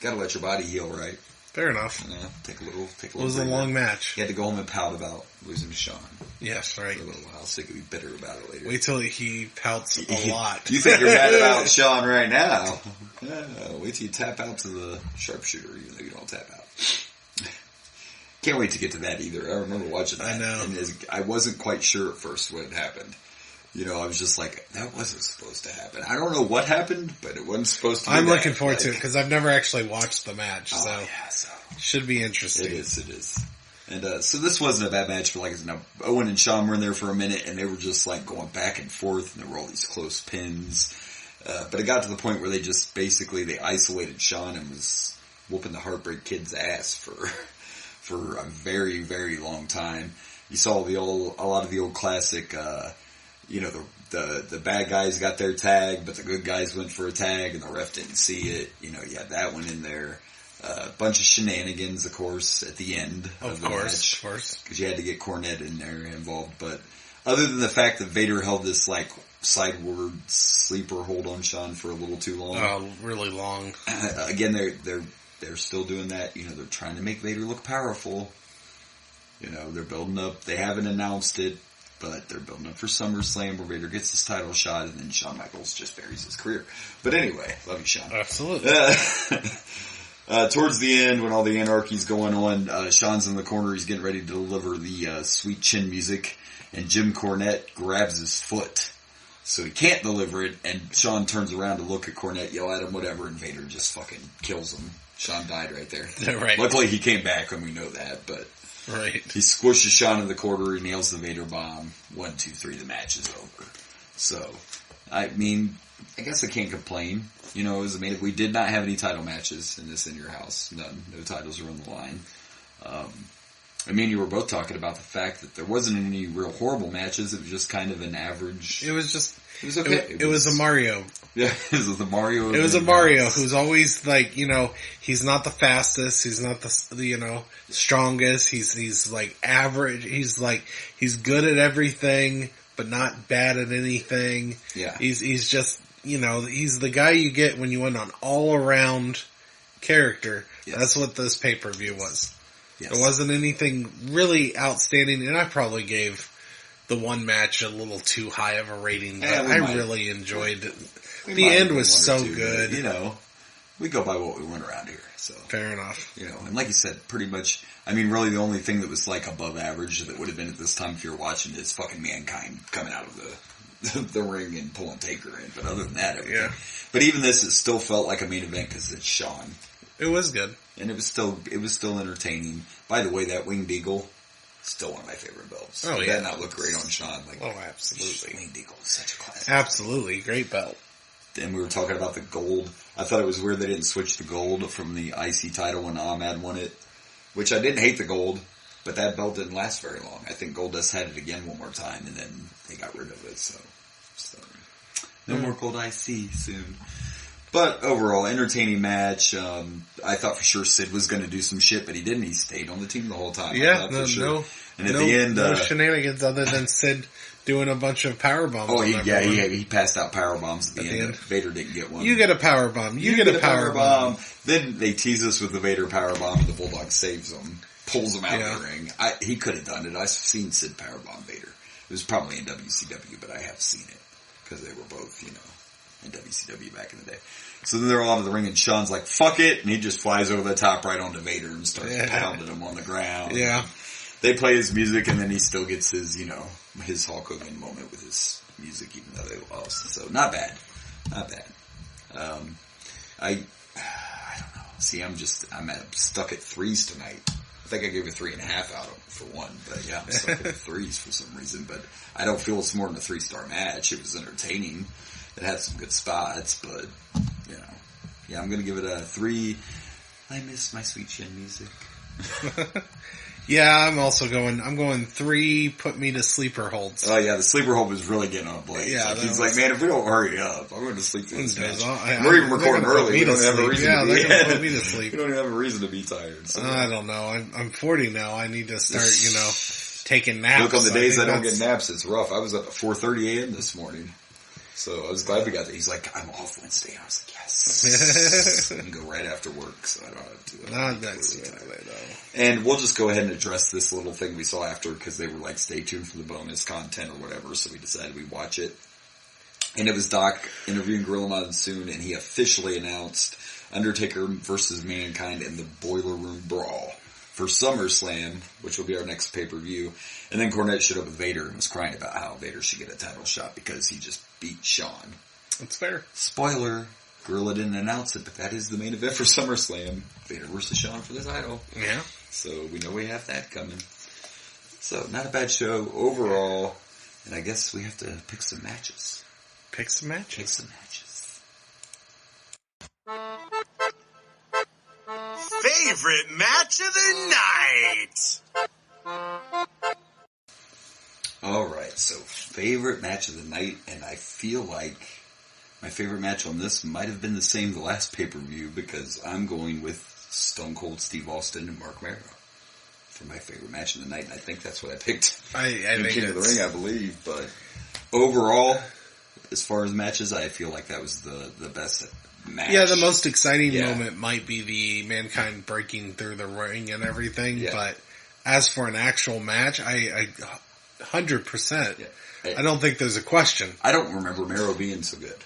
S3: gotta let your body heal, right?
S2: Fair enough.
S3: Take a little.
S2: It was a long match.
S3: He had to go home and pout about losing to Shawn.
S2: Yes, right.
S3: For a little while, so he could be bitter about it later.
S2: Wait till he pouts a lot.
S3: You think you're mad about Shawn right now? Yeah, wait till you tap out to the sharpshooter, even though you don't tap out. Can't wait to get to that either. I remember watching that.
S2: I know.
S3: And I wasn't quite sure at first what had happened. I was just like, that wasn't supposed to happen. I don't know what happened, but it wasn't supposed to be.
S2: I'm looking forward to it because I've never actually watched the match, so
S3: it
S2: should be interesting.
S3: It is. And so this wasn't a bad match, but Owen and Shawn were in there for a minute, and they were just going back and forth, and there were all these close pins. But it got to the point where they just basically isolated Shawn and was whooping the Heartbreak Kid's ass for a very, very long time. You saw a lot of the old classic. The bad guys got their tag, but the good guys went for a tag, and the ref didn't see it. You had that one in there. A bunch of shenanigans, of course, at the end of the match.
S2: Of course.
S3: Because you had to get Cornette in there involved. But other than the fact that Vader held this, sideward sleeper hold on Shawn for a little too long.
S2: Oh, really long.
S3: Again, they're still doing that. They're trying to make Vader look powerful. They're building up. They haven't announced it. But they're building up for SummerSlam where Vader gets his title shot and then Shawn Michaels just buries his career. But anyway, love you, Shawn.
S2: Absolutely.
S3: Towards the end, when all the anarchy's going on, Shawn's in the corner. He's getting ready to deliver the sweet chin music, and Jim Cornette grabs his foot. So he can't deliver it, and Shawn turns around to look at Cornette, yell at him, whatever, and Vader just fucking kills him. Shawn died right there.
S2: Right.
S3: Luckily he came back, and we know that, but...
S2: Right.
S3: He squishes Shawn in the corner, he nails the Vader bomb. 1, 2, 3, the match is over. So, I mean, I guess I can't complain. You know, it was amazing. We did not have any title matches in this In Your House. None. No titles were on the line. I mean, you were both talking about the fact that there wasn't any real horrible matches. It was just kind of an average...
S2: It was just...
S3: It was okay.
S2: It was a Mario.
S3: Yeah, it was a Mario.
S2: It was a Mario who's always like, you know, he's not the fastest, he's not the you know, strongest, he's like average, he's good at everything, but not bad at anything.
S3: Yeah.
S2: He's just, you know, he's the guy you get when you want an all-around character.
S3: Yes.
S2: That's what this pay-per-view was.
S3: Yes.
S2: There wasn't anything really outstanding, and I probably gave the one match a little too high of a rating, but I really enjoyed it. The end was so good.
S3: But, you know, we go by what we want around here, so.
S2: Fair enough.
S3: You know, and like you said, pretty much, I mean, really the only thing that was like above average that would have been at this time if you were watching is fucking Mankind coming out of the ring and pulling Taker in, but other than that, everything.
S2: Yeah.
S3: But even this, it still felt like a main event because it's Shawn.
S2: It was good.
S3: And it was still entertaining. By the way, that Winged Eagle, still one of my favorite belts.
S2: Oh,
S3: Did
S2: yeah.
S3: that not look great on Shawn? Like,
S2: oh, absolutely.
S3: Winged Eagle is such a classic.
S2: Absolutely. Great belt.
S3: And we were talking about the gold. I thought it was weird they didn't switch the gold from the IC title when Ahmed won it. Which I didn't hate the gold, but that belt didn't last very long. I think Goldust had it again one more time, and then they got rid of it, so no more gold IC soon. But overall, entertaining match. I thought for sure Sid was going to do some shit, but he didn't. He stayed on the team the whole time.
S2: Yeah,
S3: no. And at the end,
S2: no shenanigans other than Sid doing a bunch of power bombs.
S3: Oh, he passed out power bombs at the end. Vader didn't get one.
S2: You get a power bomb. You get a power bomb.
S3: Then they tease us with the Vader power bomb, and the Bulldog saves him, pulls him out of the ring. He could have done it. I've seen Sid power bomb Vader. It was probably in WCW, but I have seen it because they were both, you know, in WCW back in the day. So then they're all out of the ring, and Shawn's like, fuck it, and he just flies over the top right onto Vader and starts pounding him on the ground.
S2: Yeah.
S3: They play his music, and then he still gets his, you know, his Hulk Hogan moment with his music, even though they lost. So, not bad. Not bad. I don't know. See, I'm stuck at 3s tonight. I think I gave a 3.5 out of for one, but yeah, I'm stuck at the 3s for some reason, but I don't feel it's more than a 3-star match. It was entertaining. It had some good spots, but, you know, yeah, I'm gonna give it a 3. I miss my sweet chin music.
S2: Yeah, I'm going 3, put me to sleeper holds.
S3: Oh yeah, the sleeper hold was really getting on Blake.
S2: Yeah,
S3: he's like, man, if we don't hurry up, I'm going to sleep through this match. We're even
S2: recording
S3: recording early. We don't have a reason to be
S2: they're going to put me to sleep.
S3: We don't even have a reason to be tired. So.
S2: I don't know. I'm 40 now. I need to start, you know, taking naps.
S3: Look, on the days I don't get naps, it's rough. I was up at 4:30 a.m. this morning. So I was glad we got there. He's like, I'm off Wednesday. I was like, yes. I can go right after work, so I don't have to.
S2: Not next Wednesday, though.
S3: And we'll just go ahead and address this little thing we saw after, because they were like, stay tuned for the bonus content or whatever, so we decided we'd watch it. And it was Doc interviewing Gorilla Monsoon, and he officially announced Undertaker versus Mankind in the Boiler Room Brawl for SummerSlam, which will be our next pay-per-view. And then Cornette showed up with Vader and was crying about how Vader should get a title shot because he just beat Shawn.
S2: That's fair.
S3: Spoiler, Gorilla didn't announce it, but that is the main event for SummerSlam. Vader versus Shawn for the title.
S2: Yeah.
S3: So we know we have that coming. So not a bad show overall. And I guess we have to pick some matches.
S2: Pick some matches.
S3: Pick some matches.
S1: Favorite match of the night.
S3: Alright, so favorite match of the night, and I feel like my favorite match on this might have been the same the last pay-per-view, because I'm going with Stone Cold Steve Austin and Mark Mero for my favorite match of the night, and I think that's what I picked
S2: I
S3: in
S2: think
S3: King of the Ring, I believe, but overall, as far as matches, I feel like that was the best match.
S2: Yeah, the most exciting moment might be the Mankind breaking through the ring and everything, but as for an actual match, I 100%.
S3: Yeah.
S2: I don't think there's a question.
S3: I don't remember Mero being so good.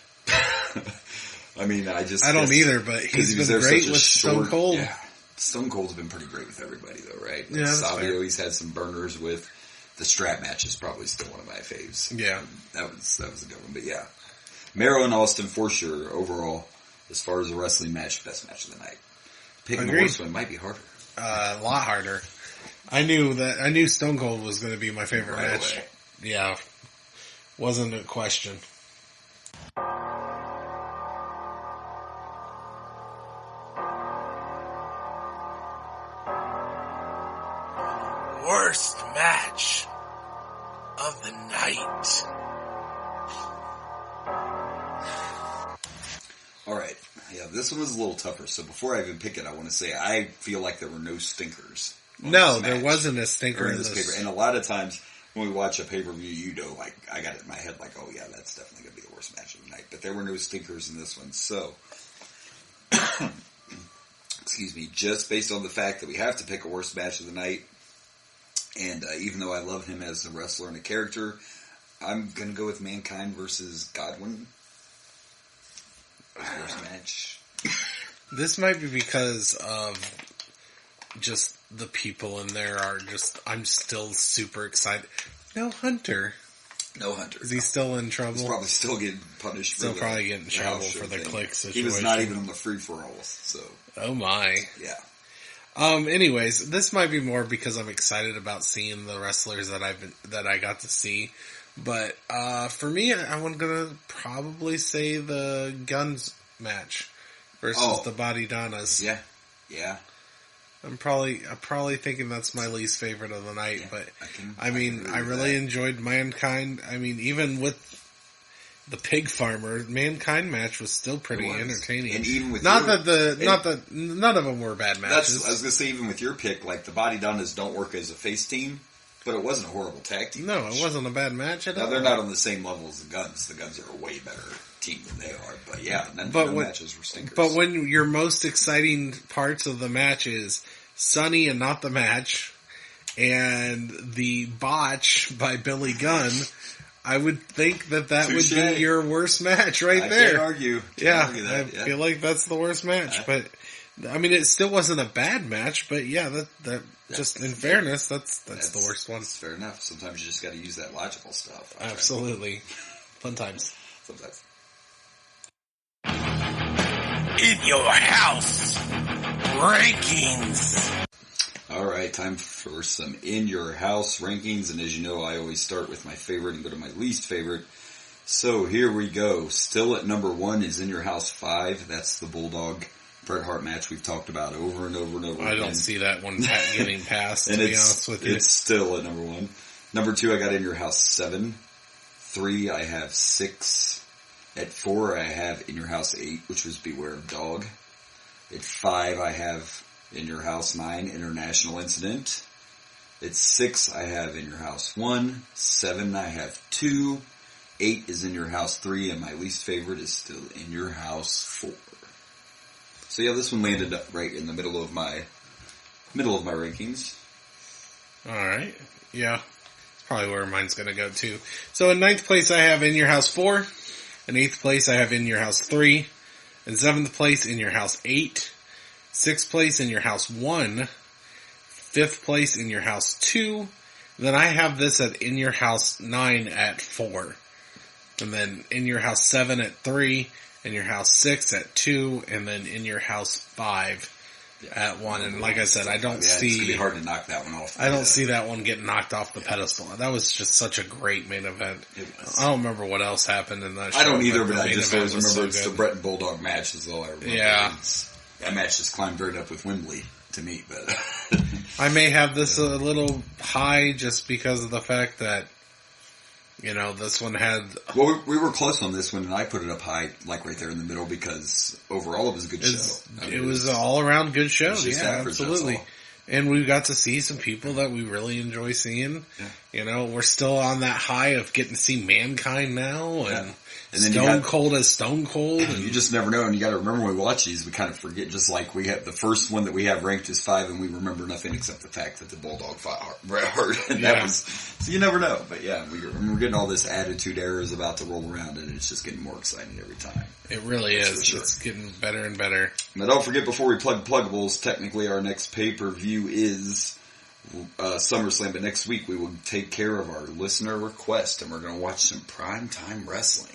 S3: I mean, I don't
S2: either, but he's been great with Stone Cold.
S3: Yeah. Stone Cold's been pretty great with everybody, though, right?
S2: Yeah, that's
S3: Savio,
S2: fair.
S3: he's had some burners with. The strap match is probably still one of my faves.
S2: Yeah.
S3: That was a good one. But yeah. Mero and Austin, for sure, overall, as far as a wrestling match, best match of the night. Picking the worst one might be harder.
S2: A lot harder. I knew Stone Cold was going to be my favorite match.
S3: Away.
S2: Yeah. Wasn't a question.
S4: Worst match of the night.
S3: All right. Yeah, this one was a little tougher. So before I even pick it, I want to say I feel like there were no stinkers.
S2: No, there wasn't a stinker in this
S3: paper. And a lot of times when we watch a pay-per-view, you know, like, I got it in my head like, oh yeah, that's definitely going to be the worst match of the night. But there were no stinkers in this one. So, excuse me, just based on the fact that we have to pick a worst match of the night, and even though I love him as a wrestler and a character, I'm going to go with Mankind versus Godwin. Worst match.
S2: This might be because of just the people in there are just, I'm still super excited. No Hunter.
S3: No Hunter.
S2: Is he still in trouble?
S3: He's probably still getting punished.
S2: Still probably getting in trouble for the click situation.
S3: He was not even on the free-for-alls, so.
S2: Oh my.
S3: Yeah.
S2: Anyways, this might be more because I'm excited about seeing the wrestlers that I got to see. But, for me, I'm gonna probably say the Guns match versus the Body Donnas.
S3: Yeah. Yeah.
S2: I'm probably thinking that's my least favorite of the night, but I really enjoyed Mankind. I mean, even with the Pig Farmer, Mankind match was still pretty entertaining.
S3: And even with
S2: none of them were bad matches.
S3: I was gonna say, even with your pick, like the Body Donnas don't work as a face team, but it wasn't a horrible tag team.
S2: No,
S3: match.
S2: It wasn't a bad match at all.
S3: Now they're not on the same level as the Guns. The Guns are a way better team than they are. But yeah, none of their matches were stinkers.
S2: But when your most exciting parts of the match is Sunny and not the match, and the botch by Billy Gunn, I would think that would be your worst match there.
S3: I can't argue.
S2: I feel like that's the worst match. But I mean, it still wasn't a bad match. But yeah, that just in fairness, that's the worst one.
S3: That's fair enough. Sometimes you just got to use that logical stuff.
S2: Absolutely, fun times.
S3: Sometimes.
S4: In your house rankings.
S3: All right, time for some in your house rankings, and as you know, I always start with my favorite and go to my least favorite. So here we go. Still at number 1 is In Your House 5. That's the Bulldog Bret Hart match we've talked about over and over and over again.
S2: I don't see that one getting passed, to be honest with you.
S3: It's still at number 1. Number 2, I got In Your House 7. 3, I have 6. At 4, I have In Your House 8, which was Beware of Dog. At 5, I have In Your House 9, International Incident. At 6, I have In Your House 1. 7, I have 2. 8 is In Your House 3, and my least favorite is still In Your House 4. So yeah, this one landed up right in the middle of my rankings.
S2: Alright. Yeah. It's probably where mine's gonna go too. So in 9th place I have In Your House 4. In 8th place I have In Your House 3. In 7th place In Your House 8. 6th place In Your House 1. 5th place In Your House 2. Then I have this at In Your House 9 at 4. And then In Your House 7 at 3. In Your House 6 at 2. And then In Your House 5 at 1. And like I said, I don't see...
S3: It's going to be hard to knock that one off.
S2: I don't see that one getting knocked off the pedestal. That was just such a great main event. I don't remember what else happened in that show.
S3: I don't either, but I just always remember
S2: it's
S3: the Bret and Bulldog match is all I remember.
S2: Yeah.
S3: That match just climbed right up with Wembley to me, but...
S2: I may have this a little high just because of the fact that, this one had...
S3: Well, we were close on this one, and I put it up high, like right there in the middle, because overall it was a good show.
S2: It was an all-around good show, yeah,
S3: average,
S2: absolutely. And we got to see some people that we really enjoy seeing. Yeah. We're still on that high of getting to see Mankind now, and
S3: And then
S2: Stone Cold as Stone Cold. And
S3: you just never know. And you got to remember when we watch these, we kind of forget. Just like we have the first one that we have ranked as 5, and we remember nothing except the fact that the Bulldog fought Bret Hart. And that was, so you never know. But yeah, we're getting all this Attitude Era is about to roll around, and it's just getting more exciting every time.
S2: It really is.
S3: Sure.
S2: It's getting better and better.
S3: Now don't forget, before we plug pluggables, technically our next pay-per-view is SummerSlam, but next week we will take care of our listener request, and we're going to watch some primetime wrestling.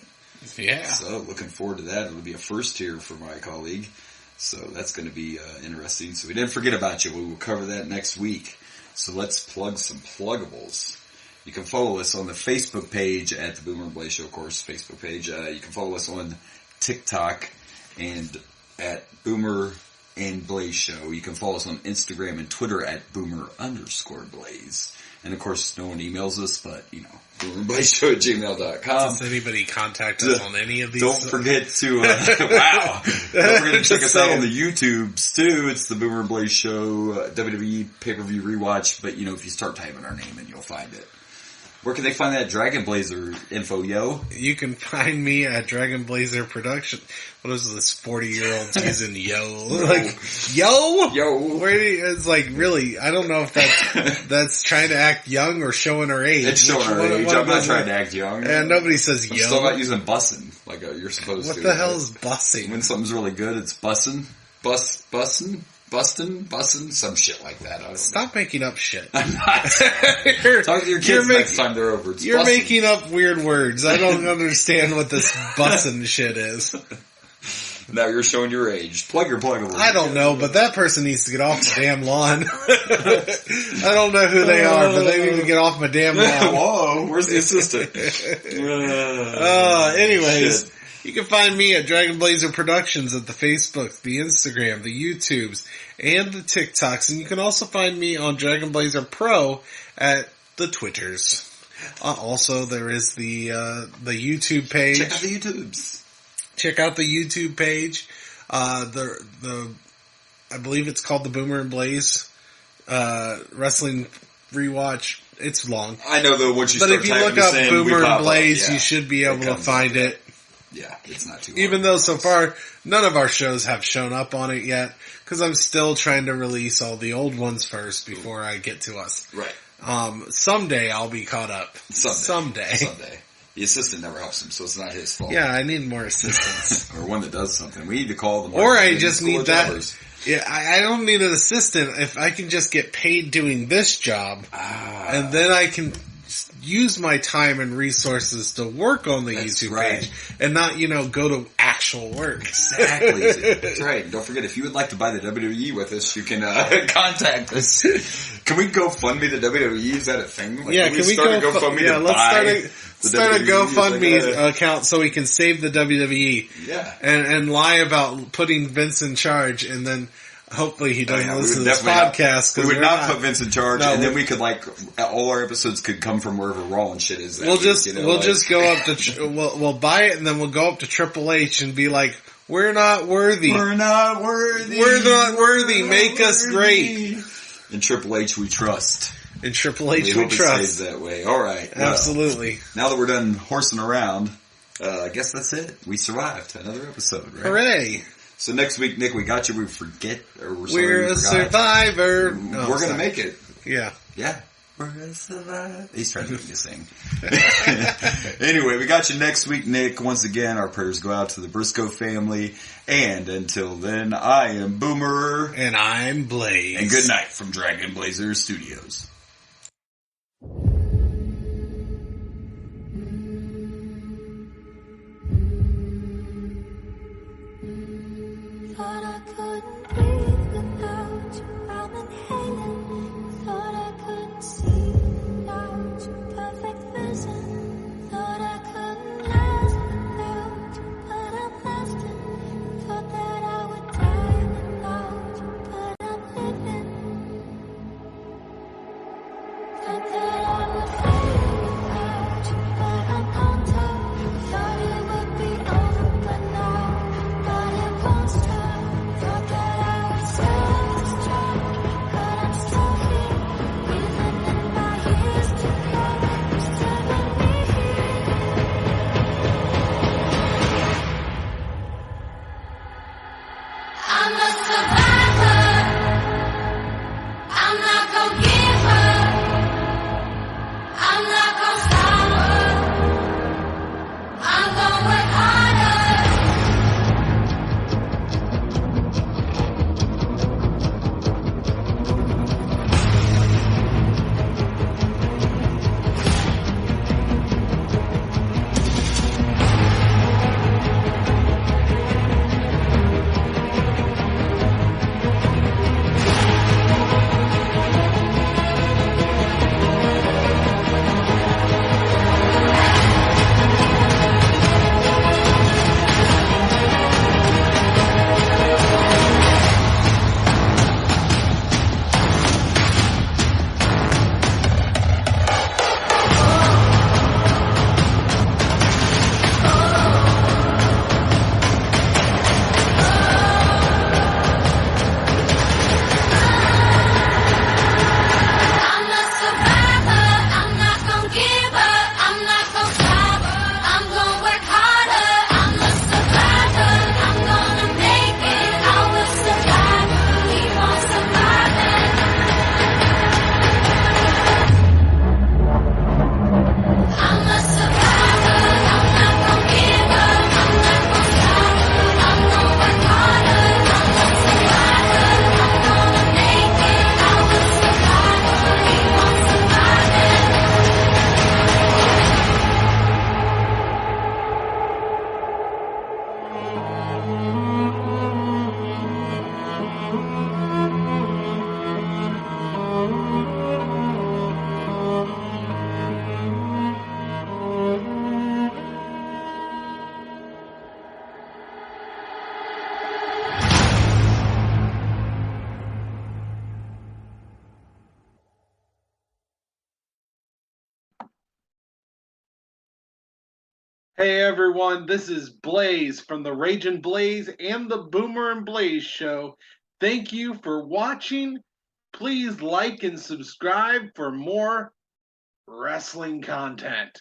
S2: Yeah.
S3: So looking forward to that. It'll be a first here for my colleague. So that's going to be interesting. So we didn't forget about you. We will cover that next week. So let's plug some pluggables. You can follow us on the Facebook page at the Boomer and Blaze Show, of course, Facebook page. You can follow us on TikTok and at Boomer and Blaze Show. You can follow us on Instagram and Twitter at Boomer_Blaze. And of course, no one emails us, but, you know, BoomerBlazeShow@gmail.com.
S2: Does anybody contact us on any of these?
S3: Don't forget to, wow. Don't forget to check us out on the YouTubes, too. It's the Boomer and Blaze Show, WWE pay-per-view rewatch. But, you know, if you start typing our name in, you'll find it. Where can they find that Dragon Blazer info, yo?
S2: You can find me at Dragon Blazer Production. What is this 40-year-old using yo? Like, yo?
S3: Yo.
S2: It's like, really, I don't know if that's trying to act young or showing her age.
S3: It's showing our age. I'm not trying to act young.
S2: And nobody says yo.
S3: I'm still not using bussin' like you're supposed to.
S2: What the hell is bussing?
S3: When something's really good, it's bussin'. Bussin', some shit like that. I don't
S2: Stop making up shit.
S3: I'm not. Talk to your kids next time they're over. It's
S2: you're
S3: bussin'.
S2: making up weird words. I don't understand what this bussin' shit is.
S3: Now you're showing your age. Plug your pluggables.
S2: I don't know, but that person needs to get off the damn lawn. I don't know who they are, but they need to get off my damn lawn.
S3: Whoa, where's the assistant?
S2: Anyways, shit. You can find me at Dragon Blazer Productions at the Facebook, the Instagram, the YouTubes, and the TikToks. And you can also find me on Dragon Blazer Pro at the Twitters. Also, there is the YouTube page.
S3: Check out the YouTubes.
S2: Check out the YouTube page. I believe it's called the Boomer and Blaze Wrestling Rewatch. It's long.
S3: I know though. Once you start
S2: but if you look up Boomer and Blaze, you should be able to find it.
S3: Yeah, it's not too hard.
S2: Even though so far none of our shows have shown up on it yet, because I'm still trying to release all the old ones first before I get to us.
S3: Right.
S2: Someday I'll be caught up. Someday.
S3: The assistant never helps him, so it's not his fault.
S2: Yeah, I need more assistants.
S3: Or one that does something. We need to call them.
S2: Or I just need that. Yeah, I don't need an assistant. If I can just get paid doing this job, and then I can use my time and resources to work on the YouTube page and not, go to actual work.
S3: Exactly. That's right. Don't forget, if you would like to buy the WWE with us, you can contact us. Can we GoFundMe the WWE? Is that a thing?
S2: Can we start a GoFundMe? Yeah, let's start a GoFundMe account so we can save the WWE.
S3: Yeah.
S2: And lie about putting Vince in charge, and then hopefully he doesn't listen to this podcast.
S3: We would not put Vince in charge, and then we could all our episodes could come from wherever Raw and shit is.
S2: We'll just go up to we'll buy it, and then we'll go up to Triple H and be like, "We're not worthy.
S3: We're not worthy.
S2: We're not worthy. Make us great."
S3: In Triple H we trust.
S2: In Triple H we trust.
S3: It stays that way. All right.
S2: Absolutely.
S3: Well, now that we're done horsing around, I guess that's it. We survived another episode. Right?
S2: Hooray!
S3: So next week, Nick, we got you. We forget, or
S2: we're a survivor.
S3: We're going to make it.
S2: Yeah.
S3: Yeah. We're going to survive. He's trying to get me to sing. Anyway, we got you next week, Nick. Once again, our prayers go out to the Briscoe family. And until then, I am Boomer.
S2: And I'm Blaze.
S3: And good night from Dragon Blazer Studios.
S5: Thought I couldn't breathe without you. I'm inhaling. Thought I couldn't see without your perfect vision. Thought I couldn't last without you, but I'm lasting. Thought that I would die without you, but I'm living. Thought that I would fade without you, but I'm on top. Thought it would be over, but now, but it won't stop. Thought that I
S6: Hey everyone, this is Blaze from the Raging Blaze and the Boomer and Blaze show. Thank you for watching. Please like and subscribe for more wrestling content.